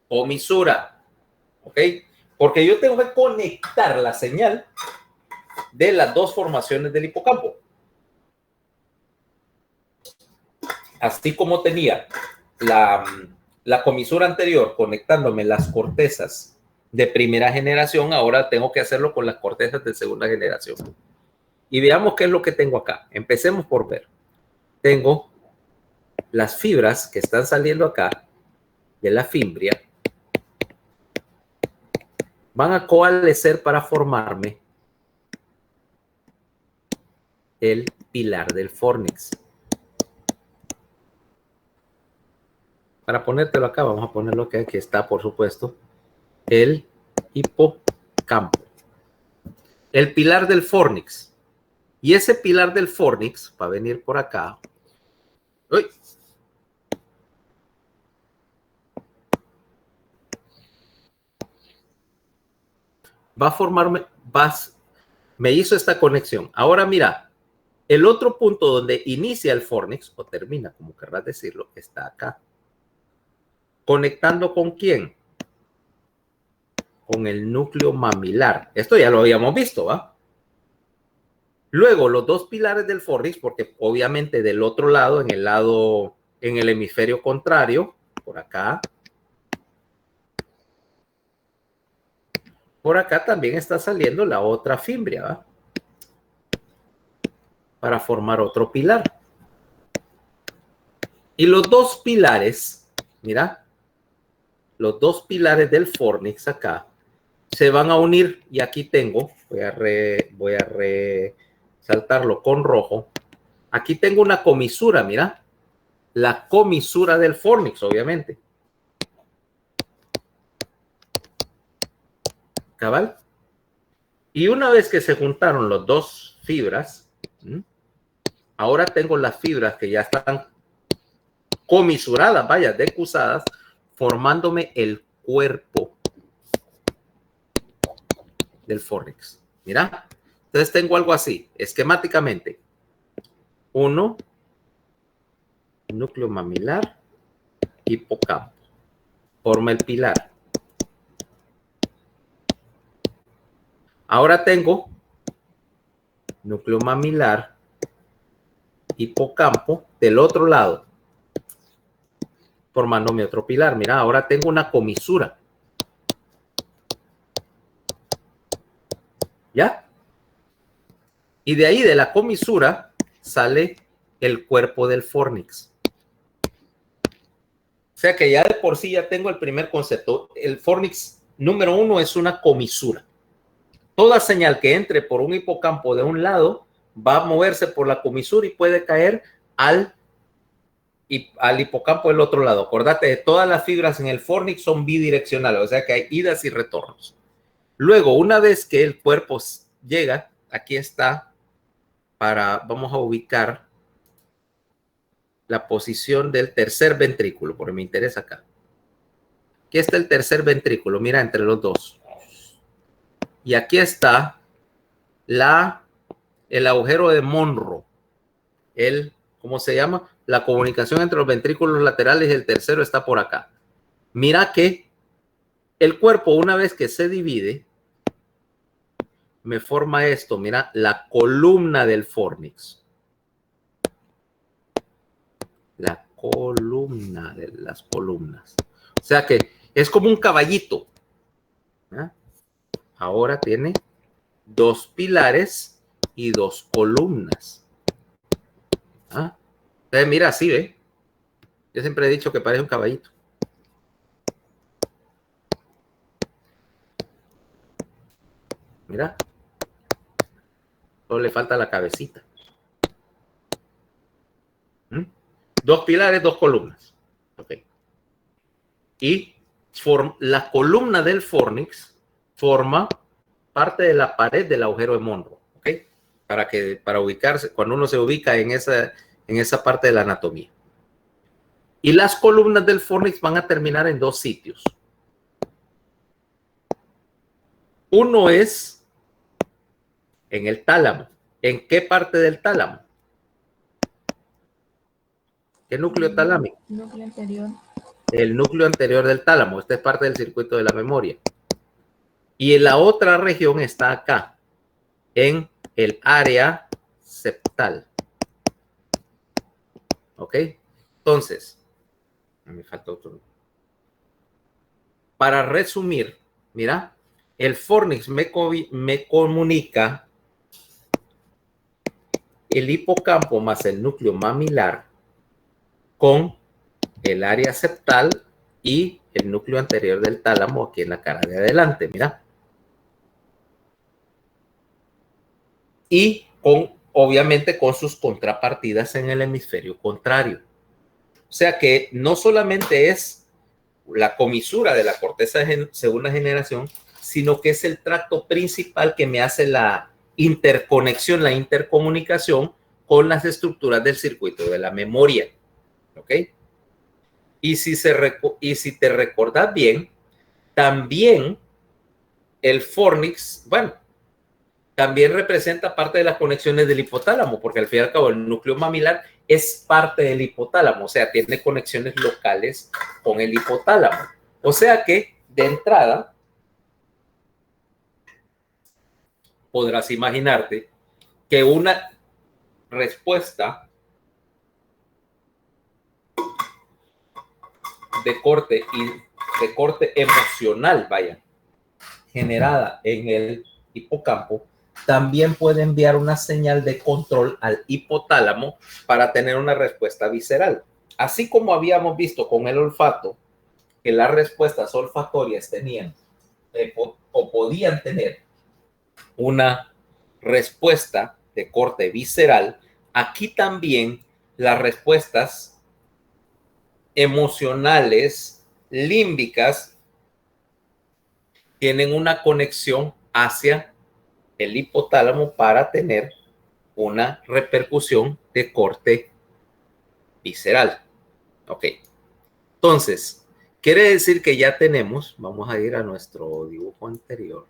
comisura, ¿ok? Porque yo tengo que conectar la señal de las dos formaciones del hipocampo. Así como tenía la comisura anterior conectándome las cortezas de primera generación, ahora tengo que hacerlo con las cortezas de segunda generación. Y veamos qué es lo que tengo acá. Empecemos por ver. Tengo las fibras que están saliendo acá de la fimbria. Van a coalescer para formarme el pilar del fornix. Para ponértelo acá, vamos a ponerlo que aquí está, por supuesto, el hipocampo. El pilar del fornix. Y ese pilar del fornix va a venir por acá. ¡Uy! Va a formarme, me hizo esta conexión. Ahora mira, el otro punto donde inicia el fornix, o termina, como querrás decirlo, está acá. ¿Conectando con quién? Con el núcleo mamilar. Esto ya lo habíamos visto, ¿va? Luego, los dos pilares del fornix, porque obviamente del otro lado, en el hemisferio contrario, por acá también está saliendo la otra fimbria, ¿va? Para formar otro pilar. Y los dos pilares, mira, los dos pilares del fornix acá se van a unir y aquí tengo, voy a resaltarlo con rojo. Aquí tengo una comisura, mira, la comisura del fornix, obviamente. ¿Cabal? Y una vez que se juntaron las dos fibras, ahora tengo las fibras que ya están comisuradas, vaya, decusadas, formándome el cuerpo del fornix. Mira, entonces tengo algo así, esquemáticamente. Uno, núcleo mamilar, hipocampo. Forma el pilar. Ahora tengo núcleo mamilar, hipocampo del otro lado, formándome otro pilar. Mira, ahora tengo una comisura. ¿Ya? Y de ahí, de la comisura, sale el cuerpo del fornix. O sea que ya de por sí ya tengo el primer concepto. El fornix número 1 es una comisura. Toda señal que entre por un hipocampo de un lado va a moverse por la comisura y puede caer al hipocampo del otro lado. Acordate de todas las fibras en el fornix son bidireccionales, o sea que hay idas y retornos. Luego, una vez que el cuerpo llega, aquí está, vamos a ubicar la posición del tercer ventrículo, porque me interesa acá. Aquí está el tercer ventrículo, mira, entre los dos. Y aquí está el agujero de Monro. ¿Cómo se llama? La comunicación entre los ventrículos laterales y el tercero está por acá. Mira que el cuerpo, una vez que se divide, me forma esto, mira, la columna del fornix. La columna de las columnas. O sea que es como un caballito. ¿Eh? Ahora tiene 2 pilares y 2 columnas. ¿Ah? Entonces, mira, así, ¿ve? Yo siempre he dicho que parece un caballito. Mira. Solo le falta la cabecita. 2 pilares, 2 columnas. Ok. Y la columna del fornix forma parte de la pared del agujero de Monro. ¿Ok? Para ubicarse, cuando uno se ubica en esa parte de la anatomía. Y las columnas del fornix van a terminar en 2 sitios. Uno es en el tálamo. ¿En qué parte del tálamo? ¿Qué núcleo talámico?
Núcleo anterior.
El núcleo anterior del tálamo. Esta es parte del circuito de la memoria. Y en la otra región está acá, en el área septal. ¿Ok? Entonces, me falta otro. Para resumir, mira, el fornix me comunica el hipocampo más el núcleo mamilar con el área septal y el núcleo anterior del tálamo aquí en la cara de adelante, mira. Y obviamente con sus contrapartidas en el hemisferio contrario. O sea que no solamente es la comisura de la corteza de segunda generación, sino que es el tracto principal que me hace la interconexión, la intercomunicación con las estructuras del circuito de la memoria. ¿Ok? Y si te recordás bien, también el fornix, bueno, también representa parte de las conexiones del hipotálamo, porque al fin y al cabo el núcleo mamilar es parte del hipotálamo, o sea, tiene conexiones locales con el hipotálamo. O sea que, de entrada, podrás imaginarte que una respuesta de corte emocional, vaya, generada en el hipocampo, también puede enviar una señal de control al hipotálamo para tener una respuesta visceral. Así como habíamos visto con el olfato, que las respuestas olfatorias tenían o podían tener una respuesta de corte visceral, aquí también las respuestas emocionales, límbicas, tienen una conexión hacia el hipotálamo para tener una repercusión de corte visceral. Ok. Entonces, quiere decir que ya tenemos, vamos a ir a nuestro dibujo anterior.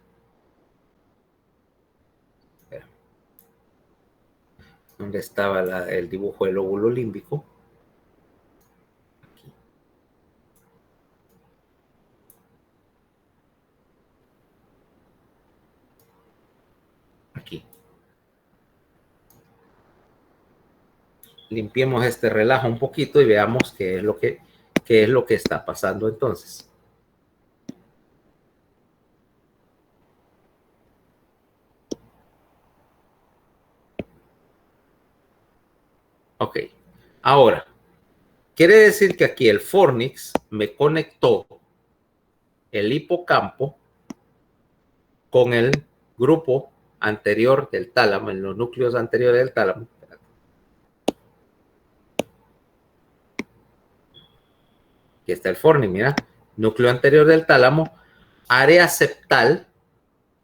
¿Dónde estaba el dibujo del lóbulo límbico? Aquí. limpiemos este relajo un poquito y veamos qué es lo que está pasando entonces. Ok, ahora, quiere decir que aquí el Fornix me conectó el hipocampo con el grupo anterior del tálamo, en los núcleos anteriores del tálamo. Aquí está el Fornix, mira, núcleo anterior del tálamo, área septal,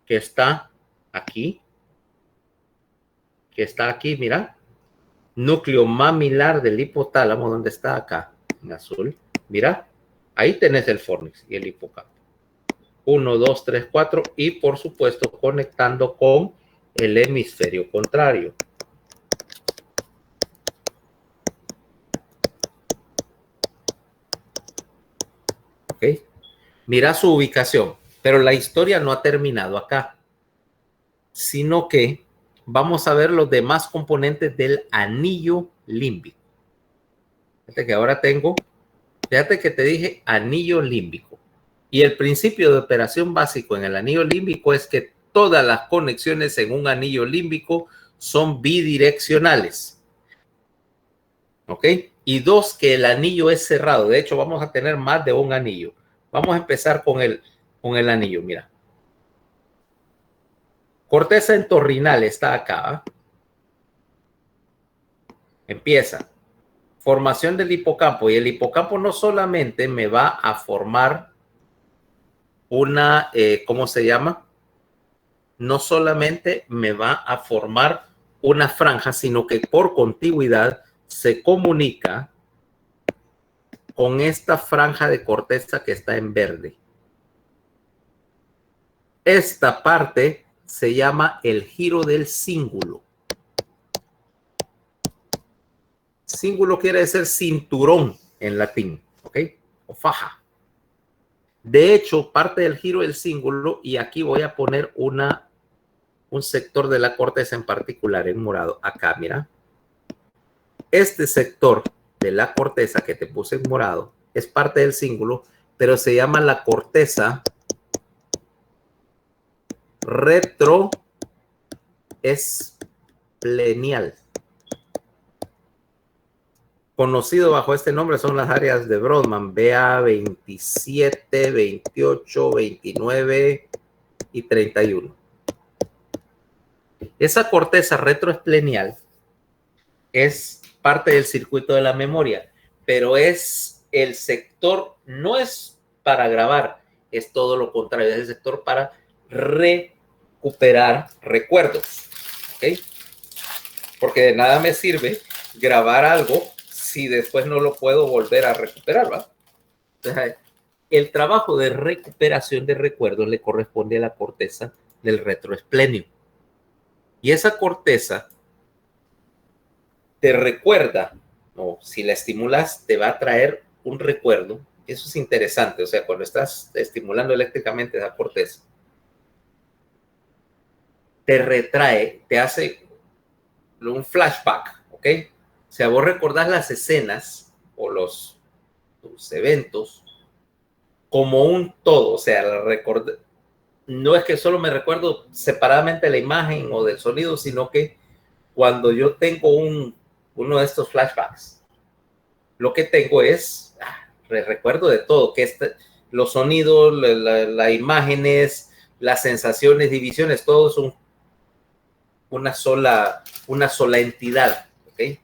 que está aquí, mira, núcleo mamilar del hipotálamo, donde está acá, en azul, mira, ahí tenés el Fornix y el hipocampo. 1, 2, 3, 4 y por supuesto conectando con el hemisferio contrario. ¿Ok? Mira su ubicación, pero la historia no ha terminado acá, sino que vamos a ver los demás componentes del anillo límbico. Fíjate que ahora fíjate que te dije anillo límbico. Y el principio de operación básico en el anillo límbico es que todas las conexiones en un anillo límbico son bidireccionales. ¿Ok? Y dos, que el anillo es cerrado. De hecho, vamos a tener más de un anillo. Vamos a empezar con el anillo, mira. Corteza entorrinal está acá. Empieza. Formación del hipocampo. Y el hipocampo no solamente me va a formar una, ¿cómo se llama? No solamente me va a formar una franja, sino que por contigüidad se comunica con esta franja de corteza que está en verde. Esta parte se llama el giro del cíngulo. Cíngulo quiere decir cinturón en latín, ¿ok? O faja. De hecho, parte del giro del cíngulo, y aquí voy a poner un sector de la corteza en particular en morado. Acá, mira. Este sector de la corteza que te puse en morado es parte del cíngulo, pero se llama la corteza retroesplenial. Conocido bajo este nombre son las áreas de Brodmann, BA 27, 28, 29 y 31. Esa corteza retroesplenial es parte del circuito de la memoria, pero es el sector, no es para grabar, es todo lo contrario, es el sector para recuperar recuerdos, ¿ok? Porque de nada me sirve grabar algo si después no lo puedo volver a recuperar, ¿va? Entonces, el trabajo de recuperación de recuerdos le corresponde a la corteza del retroesplenio. Y esa corteza te recuerda, o si la estimulas, te va a traer un recuerdo. Eso es interesante, o sea, cuando estás estimulando eléctricamente esa corteza, te retrae, te hace un flashback, ¿ok? O sea, vos recordás las escenas o los eventos como un todo, o sea, no es que solo me recuerdo separadamente la imagen o del sonido, sino que cuando yo tengo uno de estos flashbacks, lo que tengo es recuerdo de todo, que los sonidos, las imágenes, las sensaciones, divisiones, todo son una sola entidad, ¿ok?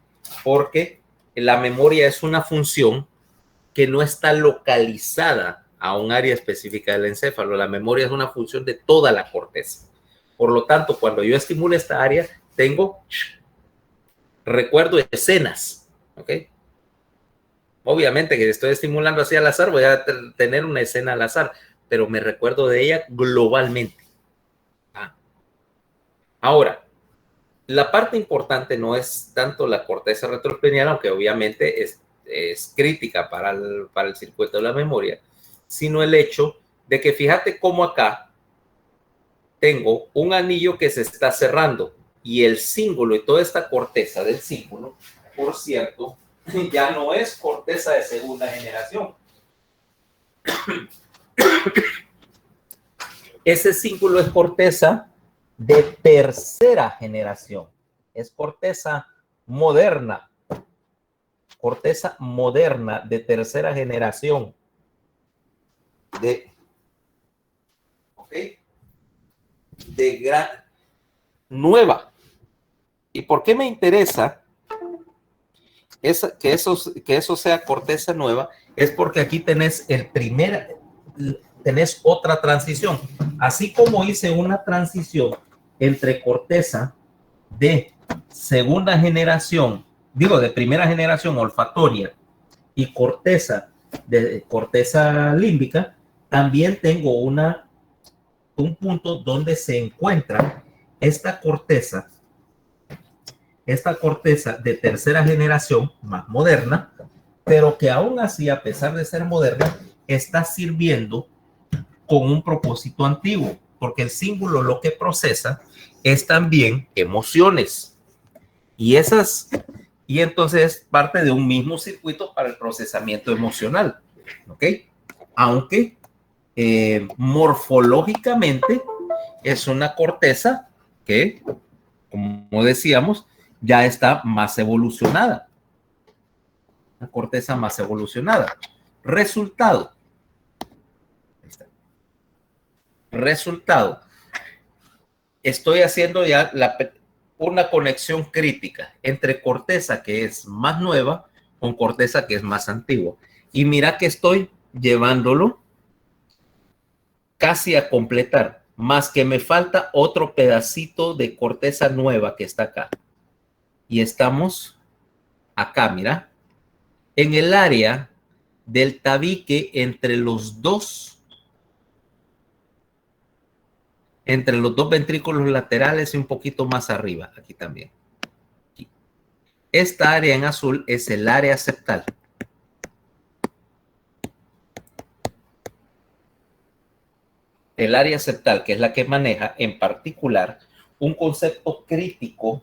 Porque la memoria es una función que no está localizada a un área específica del encéfalo. La memoria es una función de toda la corteza. Por lo tanto, cuando yo estimulo esta área, tengo recuerdo de escenas, ¿ok? Obviamente que si estoy estimulando así al azar, voy a tener una escena al azar, pero me recuerdo de ella globalmente. Ahora, la parte importante no es tanto la corteza retroespleniana, aunque obviamente es crítica para el circuito de la memoria, sino el hecho de que fíjate cómo acá tengo un anillo que se está cerrando y el cíngulo y toda esta corteza del cíngulo por cierto, ya no es corteza de segunda generación. Ese cíngulo es corteza de tercera generación. Es corteza moderna. Corteza moderna de tercera generación. De gran nueva. ¿Y por qué me interesa que eso sea corteza nueva? Es porque aquí tenés tenés otra transición. Así como hice una transición entre corteza de segunda generación, de primera generación olfatoria y corteza límbica, también tengo un punto donde se encuentra esta corteza de tercera generación más moderna, pero que aún así, a pesar de ser moderna, está sirviendo con un propósito antiguo, porque el cíngulo lo que procesa es también emociones. Y entonces es parte de un mismo circuito para el procesamiento emocional, ¿ok? Aunque morfológicamente es una corteza que, como decíamos, ya está más evolucionada. Una corteza más evolucionada. Resultado. Estoy haciendo ya una conexión crítica entre corteza que es más nueva con corteza que es más antigua. Y mira que estoy llevándolo casi a completar, más que me falta otro pedacito de corteza nueva que está acá. Y estamos acá, mira, en el área del tabique entre los dos ventrículos laterales y un poquito más arriba, aquí también. Aquí. Esta área en azul es el área septal. El área septal, que es la que maneja en particular un concepto crítico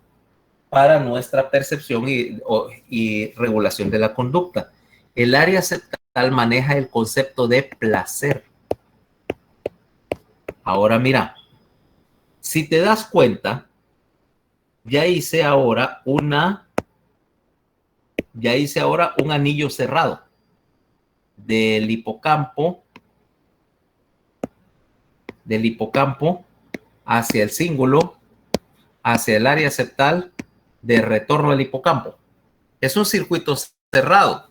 para nuestra percepción y regulación de la conducta. El área septal maneja el concepto de placer. Ahora mira, si te das cuenta, ya hice ahora un anillo cerrado del hipocampo hacia el cíngulo, hacia el área septal, de retorno al hipocampo. Es un circuito cerrado.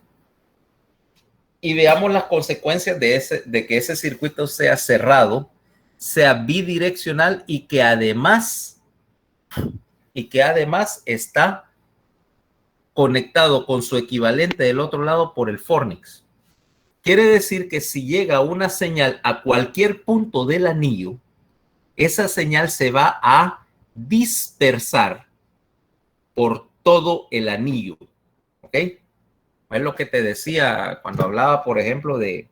Y veamos las consecuencias de que ese circuito sea cerrado, sea bidireccional y que además está conectado con su equivalente del otro lado por el fornix. Quiere decir que si llega una señal a cualquier punto del anillo, esa señal se va a dispersar por todo el anillo. ¿Ok? Es lo que te decía cuando hablaba, por ejemplo, de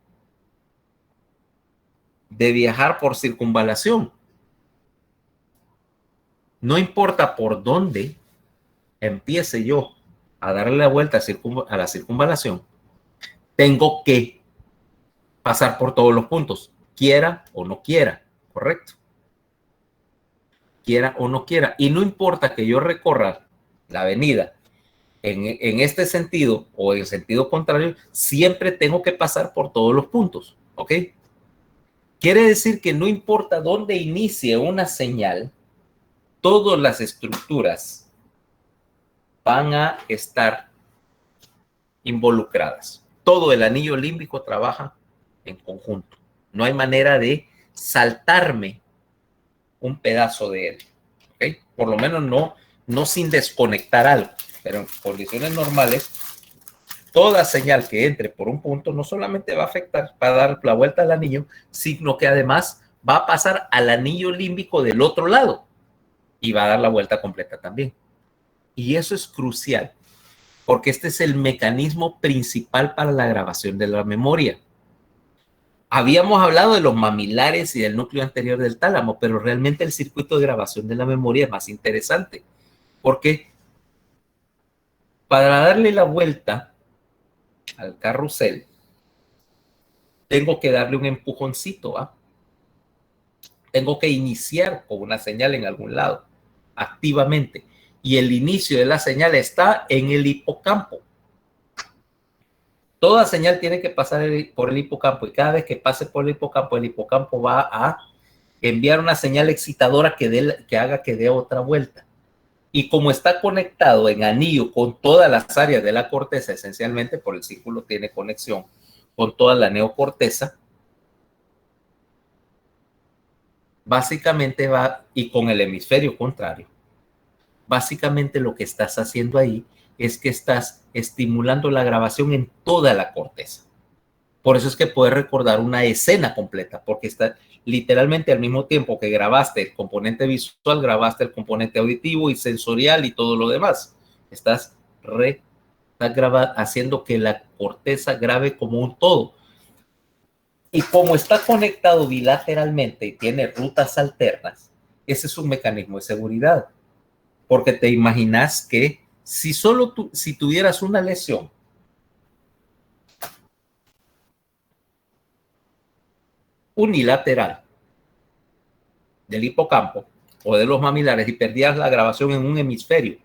viajar por circunvalación. No importa por dónde empiece yo a darle la vuelta a la circunvalación, tengo que pasar por todos los puntos, quiera o no quiera, ¿correcto? Quiera o no quiera. Y no importa que yo recorra la avenida en este sentido o en sentido contrario, siempre tengo que pasar por todos los puntos, ¿ok? Quiere decir que no importa dónde inicie una señal, todas las estructuras van a estar involucradas. Todo el anillo límbico trabaja en conjunto. No hay manera de saltarme un pedazo de él. ¿Okay? Por lo menos no sin desconectar algo. Pero en condiciones normales, toda señal que entre por un punto no solamente va a afectar, va a dar la vuelta al anillo, sino que además va a pasar al anillo límbico del otro lado y va a dar la vuelta completa también. Y eso es crucial, porque este es el mecanismo principal para la grabación de la memoria. Habíamos hablado de los mamilares y del núcleo anterior del tálamo, pero realmente el circuito de grabación de la memoria es más interesante, porque Para darle la vuelta al carrusel, tengo que darle un empujoncito, ¿va? Tengo que iniciar con una señal en algún lado, activamente. Y el inicio de la señal está en el hipocampo. Toda señal tiene que pasar por el hipocampo y cada vez que pase por el hipocampo va a enviar una señal excitadora que haga que dé otra vuelta. Y como está conectado en anillo con todas las áreas de la corteza, esencialmente por el círculo tiene conexión con toda la neocorteza, básicamente va, y con el hemisferio contrario, básicamente lo que estás haciendo ahí es que estás estimulando la grabación en toda la corteza. Por eso es que puedes recordar una escena completa, porque está literalmente al mismo tiempo que grabaste el componente visual, grabaste el componente auditivo y sensorial y todo lo demás. Estás haciendo que la corteza grabe como un todo. Y como está conectado bilateralmente y tiene rutas alternas, ese es un mecanismo de seguridad. Porque te imaginas que si tuvieras una lesión unilateral del hipocampo o de los mamilares y perdías la grabación en un hemisferio,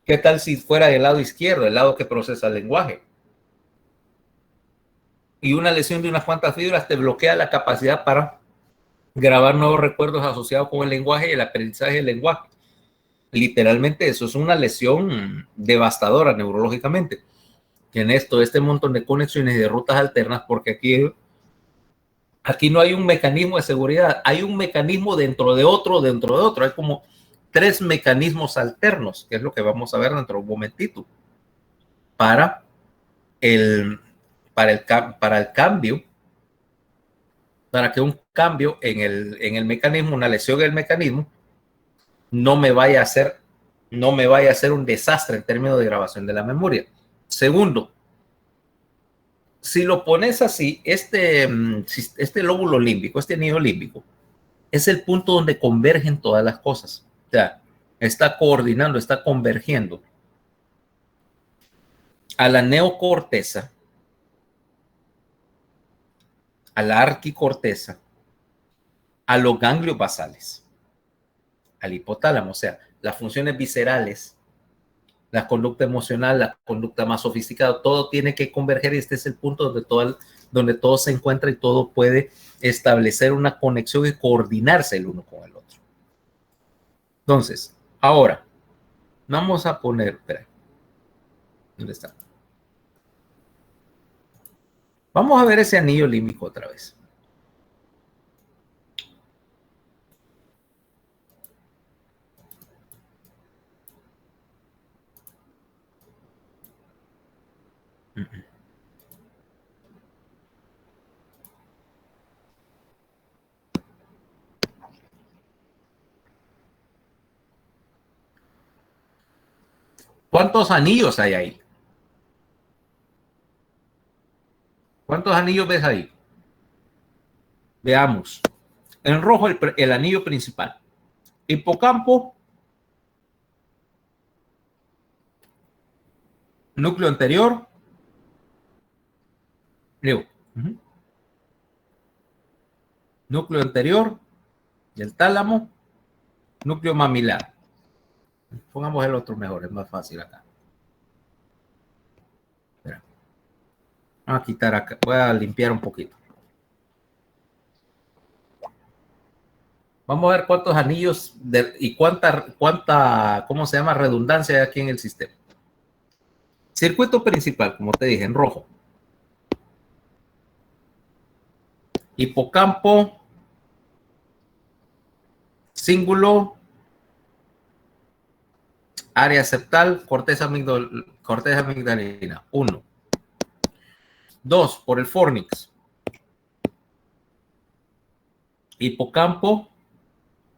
¿qué tal si fuera del lado izquierdo, el lado que procesa el lenguaje? Y una lesión de unas cuantas fibras te bloquea la capacidad para grabar nuevos recuerdos asociados con el lenguaje y el aprendizaje del lenguaje. Literalmente eso es una lesión devastadora neurológicamente. Tienes todo este montón de conexiones y de rutas alternas porque aquí no hay un mecanismo de seguridad, hay un mecanismo dentro de otro. Hay como 3 mecanismos alternos, que es lo que vamos a ver dentro de un momentito, para el cambio, para que un cambio en el mecanismo, una lesión en el mecanismo, no me vaya a hacer un desastre en términos de grabación de la memoria. Segundo, si lo pones así, este lóbulo límbico, este anillo límbico, es el punto donde convergen todas las cosas. O sea, está coordinando, está convergiendo a la neocorteza, a la arquicorteza, a los ganglios basales, al hipotálamo, o sea, las funciones viscerales, la conducta emocional, la conducta más sofisticada, todo tiene que converger y este es el punto donde todo se encuentra y todo puede establecer una conexión y coordinarse el uno con el otro. Entonces, ahora, vamos a poner, espera, ¿dónde está? Vamos a ver ese anillo límbico otra vez. ¿Cuántos anillos hay ahí? ¿Cuántos anillos ves ahí? Veamos. En rojo el anillo principal. Hipocampo, núcleo anterior, núcleo anterior del tálamo, núcleo mamilar. Pongamos el otro mejor, es más fácil acá. Espera. Vamos a quitar acá, voy a limpiar un poquito. Vamos a ver cuántos anillos y cuánta, ¿cómo se llama? Redundancia hay aquí en el sistema. Circuito principal, como te dije, en rojo. Hipocampo, cíngulo, área septal, corteza amigdalina. 1. 2, por el fornix. Hipocampo,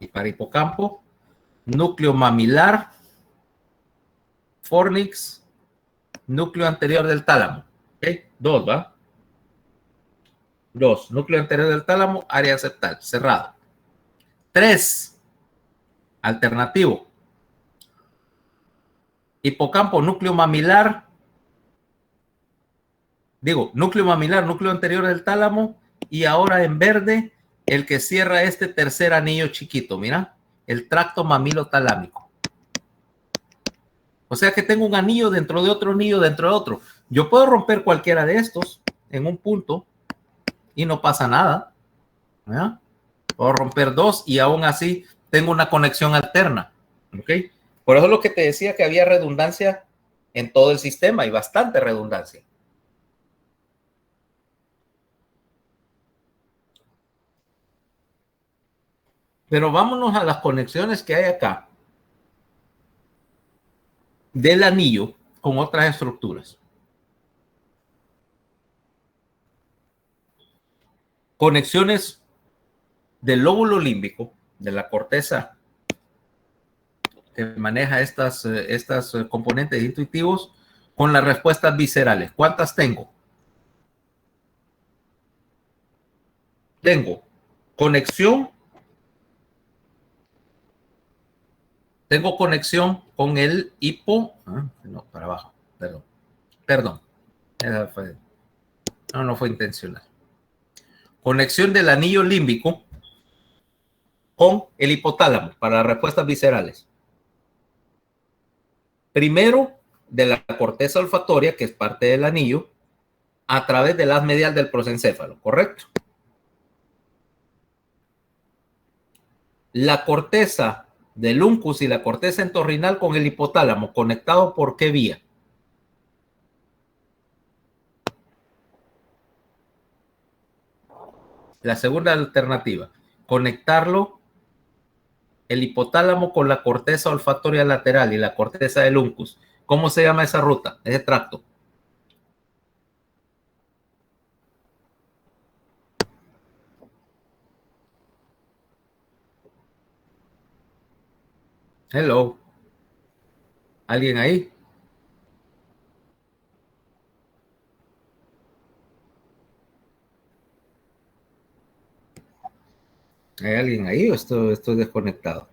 y para hipocampo, núcleo mamilar, fornix, núcleo anterior del tálamo. ¿Ok? 2, ¿va? 2, núcleo anterior del tálamo, área septal, cerrado. 3, alternativo. hipocampo, núcleo mamilar, núcleo mamilar, núcleo anterior del tálamo, y ahora en verde, el que cierra este tercer anillo chiquito, mira, el tracto mamilotalámico. O sea que tengo un anillo dentro de otro anillo dentro de otro. Yo puedo romper cualquiera de estos en un punto y no pasa nada. ¿Ya? Puedo romper dos y aún así tengo una conexión alterna. ¿Ok? Por eso es lo que te decía que había redundancia en todo el sistema y bastante redundancia. Pero vámonos a las conexiones que hay acá del anillo con otras estructuras. Conexiones del lóbulo límbico, de la corteza que maneja estas componentes intuitivos, con las respuestas viscerales. ¿Cuántas tengo? Tengo conexión con el no, para abajo, perdón, no fue intencional. Conexión del anillo límbico con el hipotálamo para las respuestas viscerales. Primero, de la corteza olfatoria, que es parte del anillo, a través del haz medial del prosencéfalo, ¿correcto? La corteza del uncus y la corteza entorrinal con el hipotálamo, ¿conectado por qué vía? La segunda alternativa, conectarlo el hipotálamo con la corteza olfatoria lateral y la corteza del uncus. ¿Cómo se llama esa ruta, ese tracto? Hello. ¿Alguien ahí? ¿Hay alguien ahí o estoy desconectado?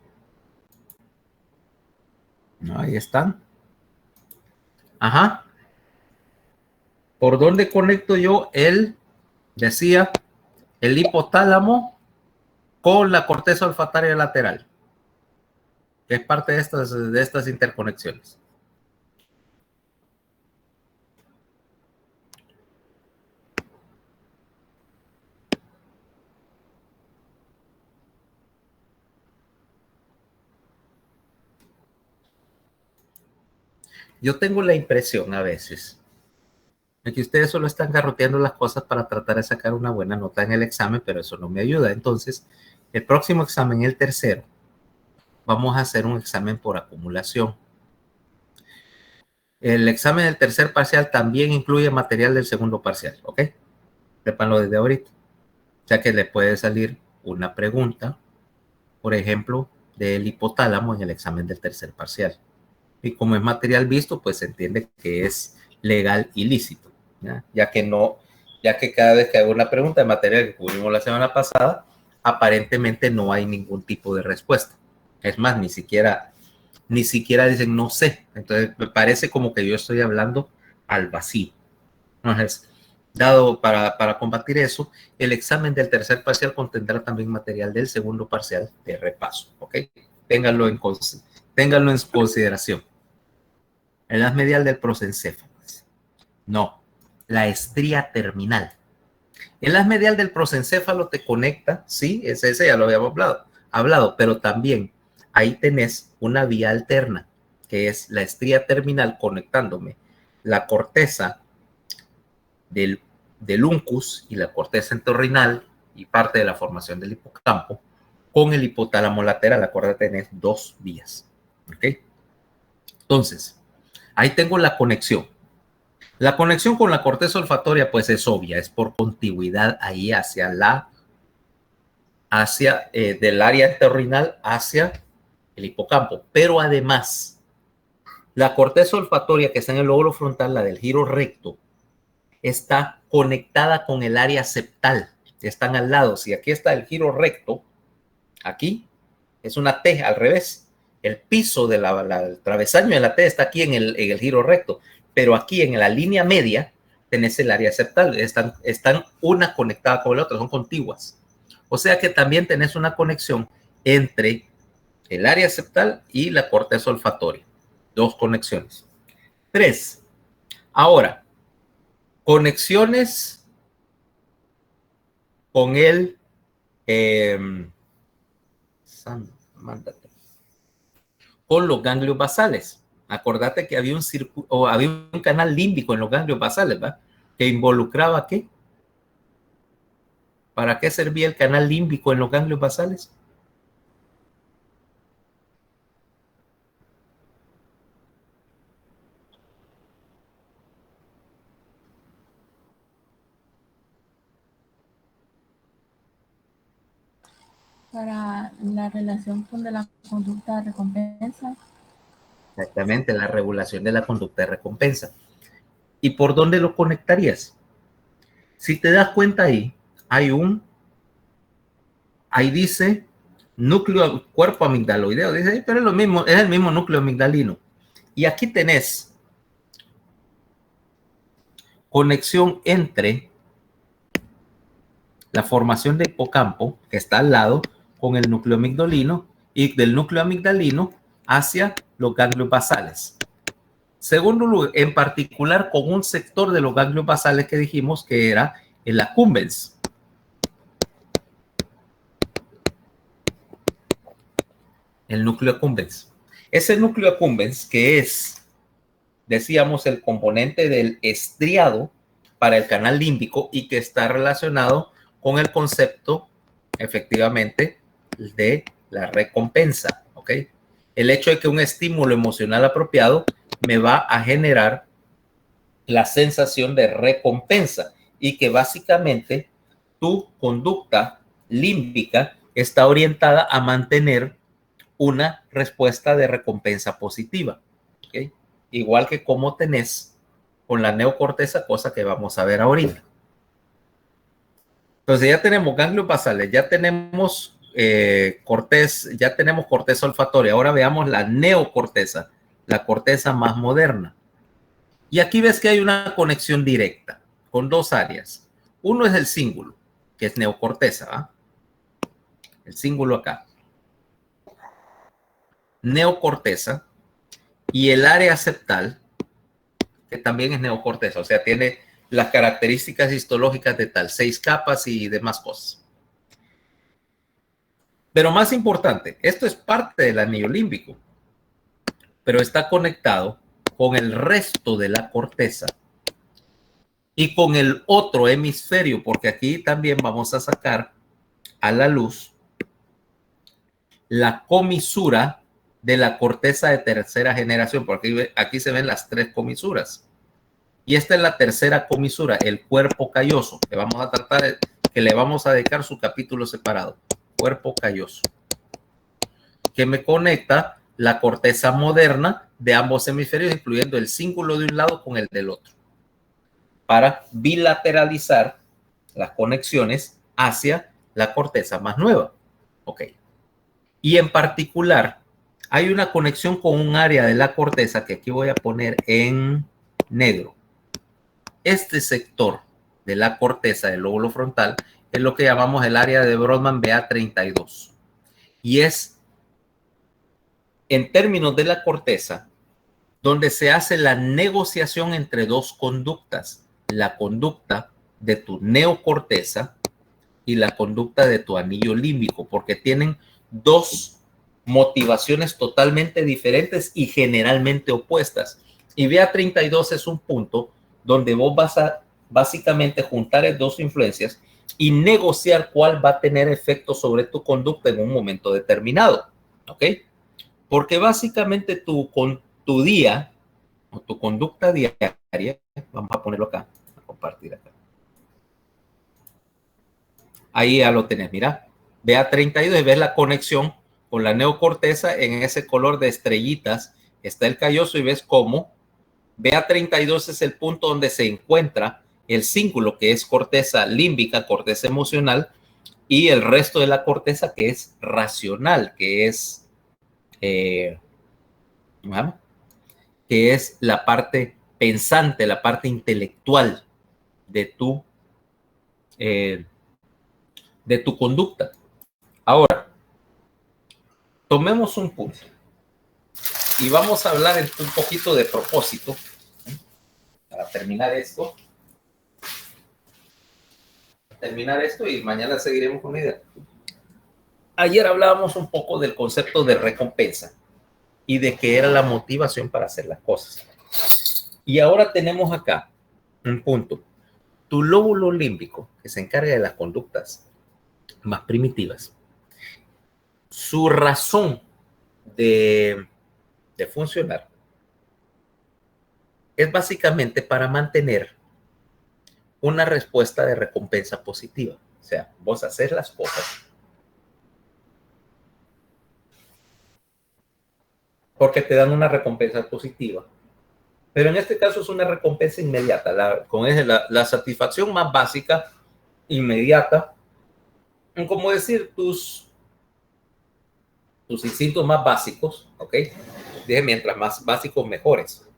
No, ahí están. Ajá. ¿Por dónde conecto yo decía, el hipotálamo con la corteza olfatoria lateral? Que es parte de estas interconexiones. Yo tengo la impresión a veces de que ustedes solo están garroteando las cosas para tratar de sacar una buena nota en el examen, pero eso no me ayuda. Entonces, el próximo examen, el tercero, vamos a hacer un examen por acumulación. El examen del tercer parcial también incluye material del segundo parcial, ¿ok? Sépanlo desde ahorita. O sea que le puede salir una pregunta, por ejemplo, del hipotálamo en el examen del tercer parcial. Y como es material visto, pues se entiende que es legal ilícito, ya que cada vez que hago una pregunta de material que cubrimos la semana pasada, aparentemente no hay ningún tipo de respuesta. Es más, ni siquiera dicen no sé. Entonces me parece como que yo estoy hablando al vacío. Entonces, dado para combatir eso, el examen del tercer parcial contendrá también material del segundo parcial de repaso, ¿ok? Ténganlo en consideración. El haz medial del prosencéfalo. No, la estría terminal. El haz medial del prosencéfalo te conecta, sí, ese ya lo habíamos hablado, pero también ahí tenés una vía alterna, que es la estría terminal conectándome la corteza del uncus y la corteza entorrinal y parte de la formación del hipocampo con el hipotálamo lateral. Acuérdate, tenés dos vías. ¿Ok? Entonces, ahí tengo la conexión. La conexión con la corteza olfatoria pues es obvia, es por contigüidad ahí del área entorrinal hacia el hipocampo. Pero además, la corteza olfatoria que está en el lóbulo frontal, la del giro recto, está conectada con el área septal. Están al lado. Si aquí está el giro recto, aquí es una T al revés. el piso de el travesaño de la T está aquí en el giro recto, pero aquí en la línea media tenés el área septal, están una conectada con la otra, son contiguas. O sea que también tenés una conexión entre el área septal y la corteza olfatoria. 2 conexiones. 3. Ahora, conexiones con el con los ganglios basales. Acordate que había un canal límbico en los ganglios basales, ¿va? Que involucraba ¿qué? ¿Para qué servía el canal límbico en los ganglios basales?
Para la relación con la conducta de recompensa.
Exactamente, la regulación de la conducta de recompensa. ¿Y por dónde lo conectarías? Si te das cuenta ahí dice núcleo, cuerpo amigdaloideo, dice, pero es lo mismo, es el mismo núcleo amigdalino. Y aquí tenés conexión entre la formación de hipocampo, que está al lado, con el núcleo amigdalino, y del núcleo amigdalino hacia los ganglios basales. Segundo lugar, en particular con un sector de los ganglios basales que dijimos que era el accumbens. El núcleo accumbens. Ese núcleo accumbens que es, decíamos, el componente del estriado para el canal límbico y que está relacionado con el concepto, efectivamente, de la recompensa, ¿ok? El hecho de que un estímulo emocional apropiado me va a generar la sensación de recompensa y que básicamente tu conducta límbica está orientada a mantener una respuesta de recompensa positiva, ¿ok? Igual que como tenés con la neocorteza, cosa que vamos a ver ahorita. Entonces ya tenemos ganglios basales, ya tenemos corteza olfatoria. Ahora veamos la neocorteza, la corteza más moderna. Y aquí ves que hay una conexión directa con 2 áreas. Uno es el cíngulo, que es neocorteza, ¿va? El cíngulo acá. Neocorteza y el área septal, que también es neocorteza, o sea, tiene las características histológicas de tal, 6 capas y demás cosas. Pero más importante, esto es parte del anillo límbico, pero está conectado con el resto de la corteza y con el otro hemisferio, porque aquí también vamos a sacar a la luz la comisura de la corteza de tercera generación, porque aquí se ven las 3 comisuras. Y esta es la tercera comisura, el cuerpo calloso, que vamos a tratar, que le vamos a dedicar su capítulo separado. Cuerpo calloso, que me conecta la corteza moderna de ambos hemisferios, incluyendo el cíngulo de un lado con el del otro, para bilateralizar las conexiones hacia la corteza más nueva. Ok. Y en particular, hay una conexión con un área de la corteza que aquí voy a poner en negro. Este sector de la corteza del lóbulo frontal es lo que llamamos el área de Brodmann BA32. Y es, en términos de la corteza, donde se hace la negociación entre 2 conductas. La conducta de tu neocorteza y la conducta de tu anillo límbico, porque tienen 2 motivaciones totalmente diferentes y generalmente opuestas. Y BA32 es un punto donde vos vas a básicamente juntar 2 influencias y negociar cuál va a tener efecto sobre tu conducta en un momento determinado, ¿ok? Porque básicamente tu día o tu conducta diaria, vamos a ponerlo acá, a compartir acá. Ahí ya lo tenés, mira, BA32 y ves la conexión con la neocorteza en ese color de estrellitas. Está el calloso y ves cómo BA32 es el punto donde se encuentra el cíngulo, que es corteza límbica, corteza emocional, y el resto de la corteza que es racional, que es ¿no? Que es la parte pensante, la parte intelectual de tu conducta. Ahora, tomemos un punto y vamos a hablar un poquito de propósito, ¿eh? Para terminar esto y mañana seguiremos con la idea. Ayer hablábamos un poco del concepto de recompensa y de qué era la motivación para hacer las cosas. Y ahora tenemos acá un punto. Tu lóbulo límbico, que se encarga de las conductas más primitivas, su razón de funcionar es básicamente para mantener una respuesta de recompensa positiva. O sea, vos haces las cosas porque te dan una recompensa positiva. Pero en este caso es una recompensa inmediata, la satisfacción más básica, inmediata, como decir tus instintos más básicos, ¿ok? Dije, mientras más básicos, mejores.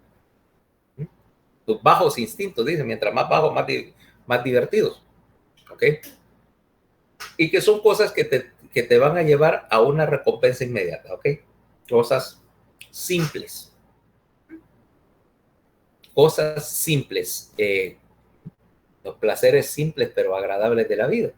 Tus bajos instintos, dice, mientras más bajos, más divertidos, ¿ok? Y que son cosas que te van a llevar a una recompensa inmediata, ¿ok? Cosas simples. Cosas simples. Los placeres simples pero agradables de la vida.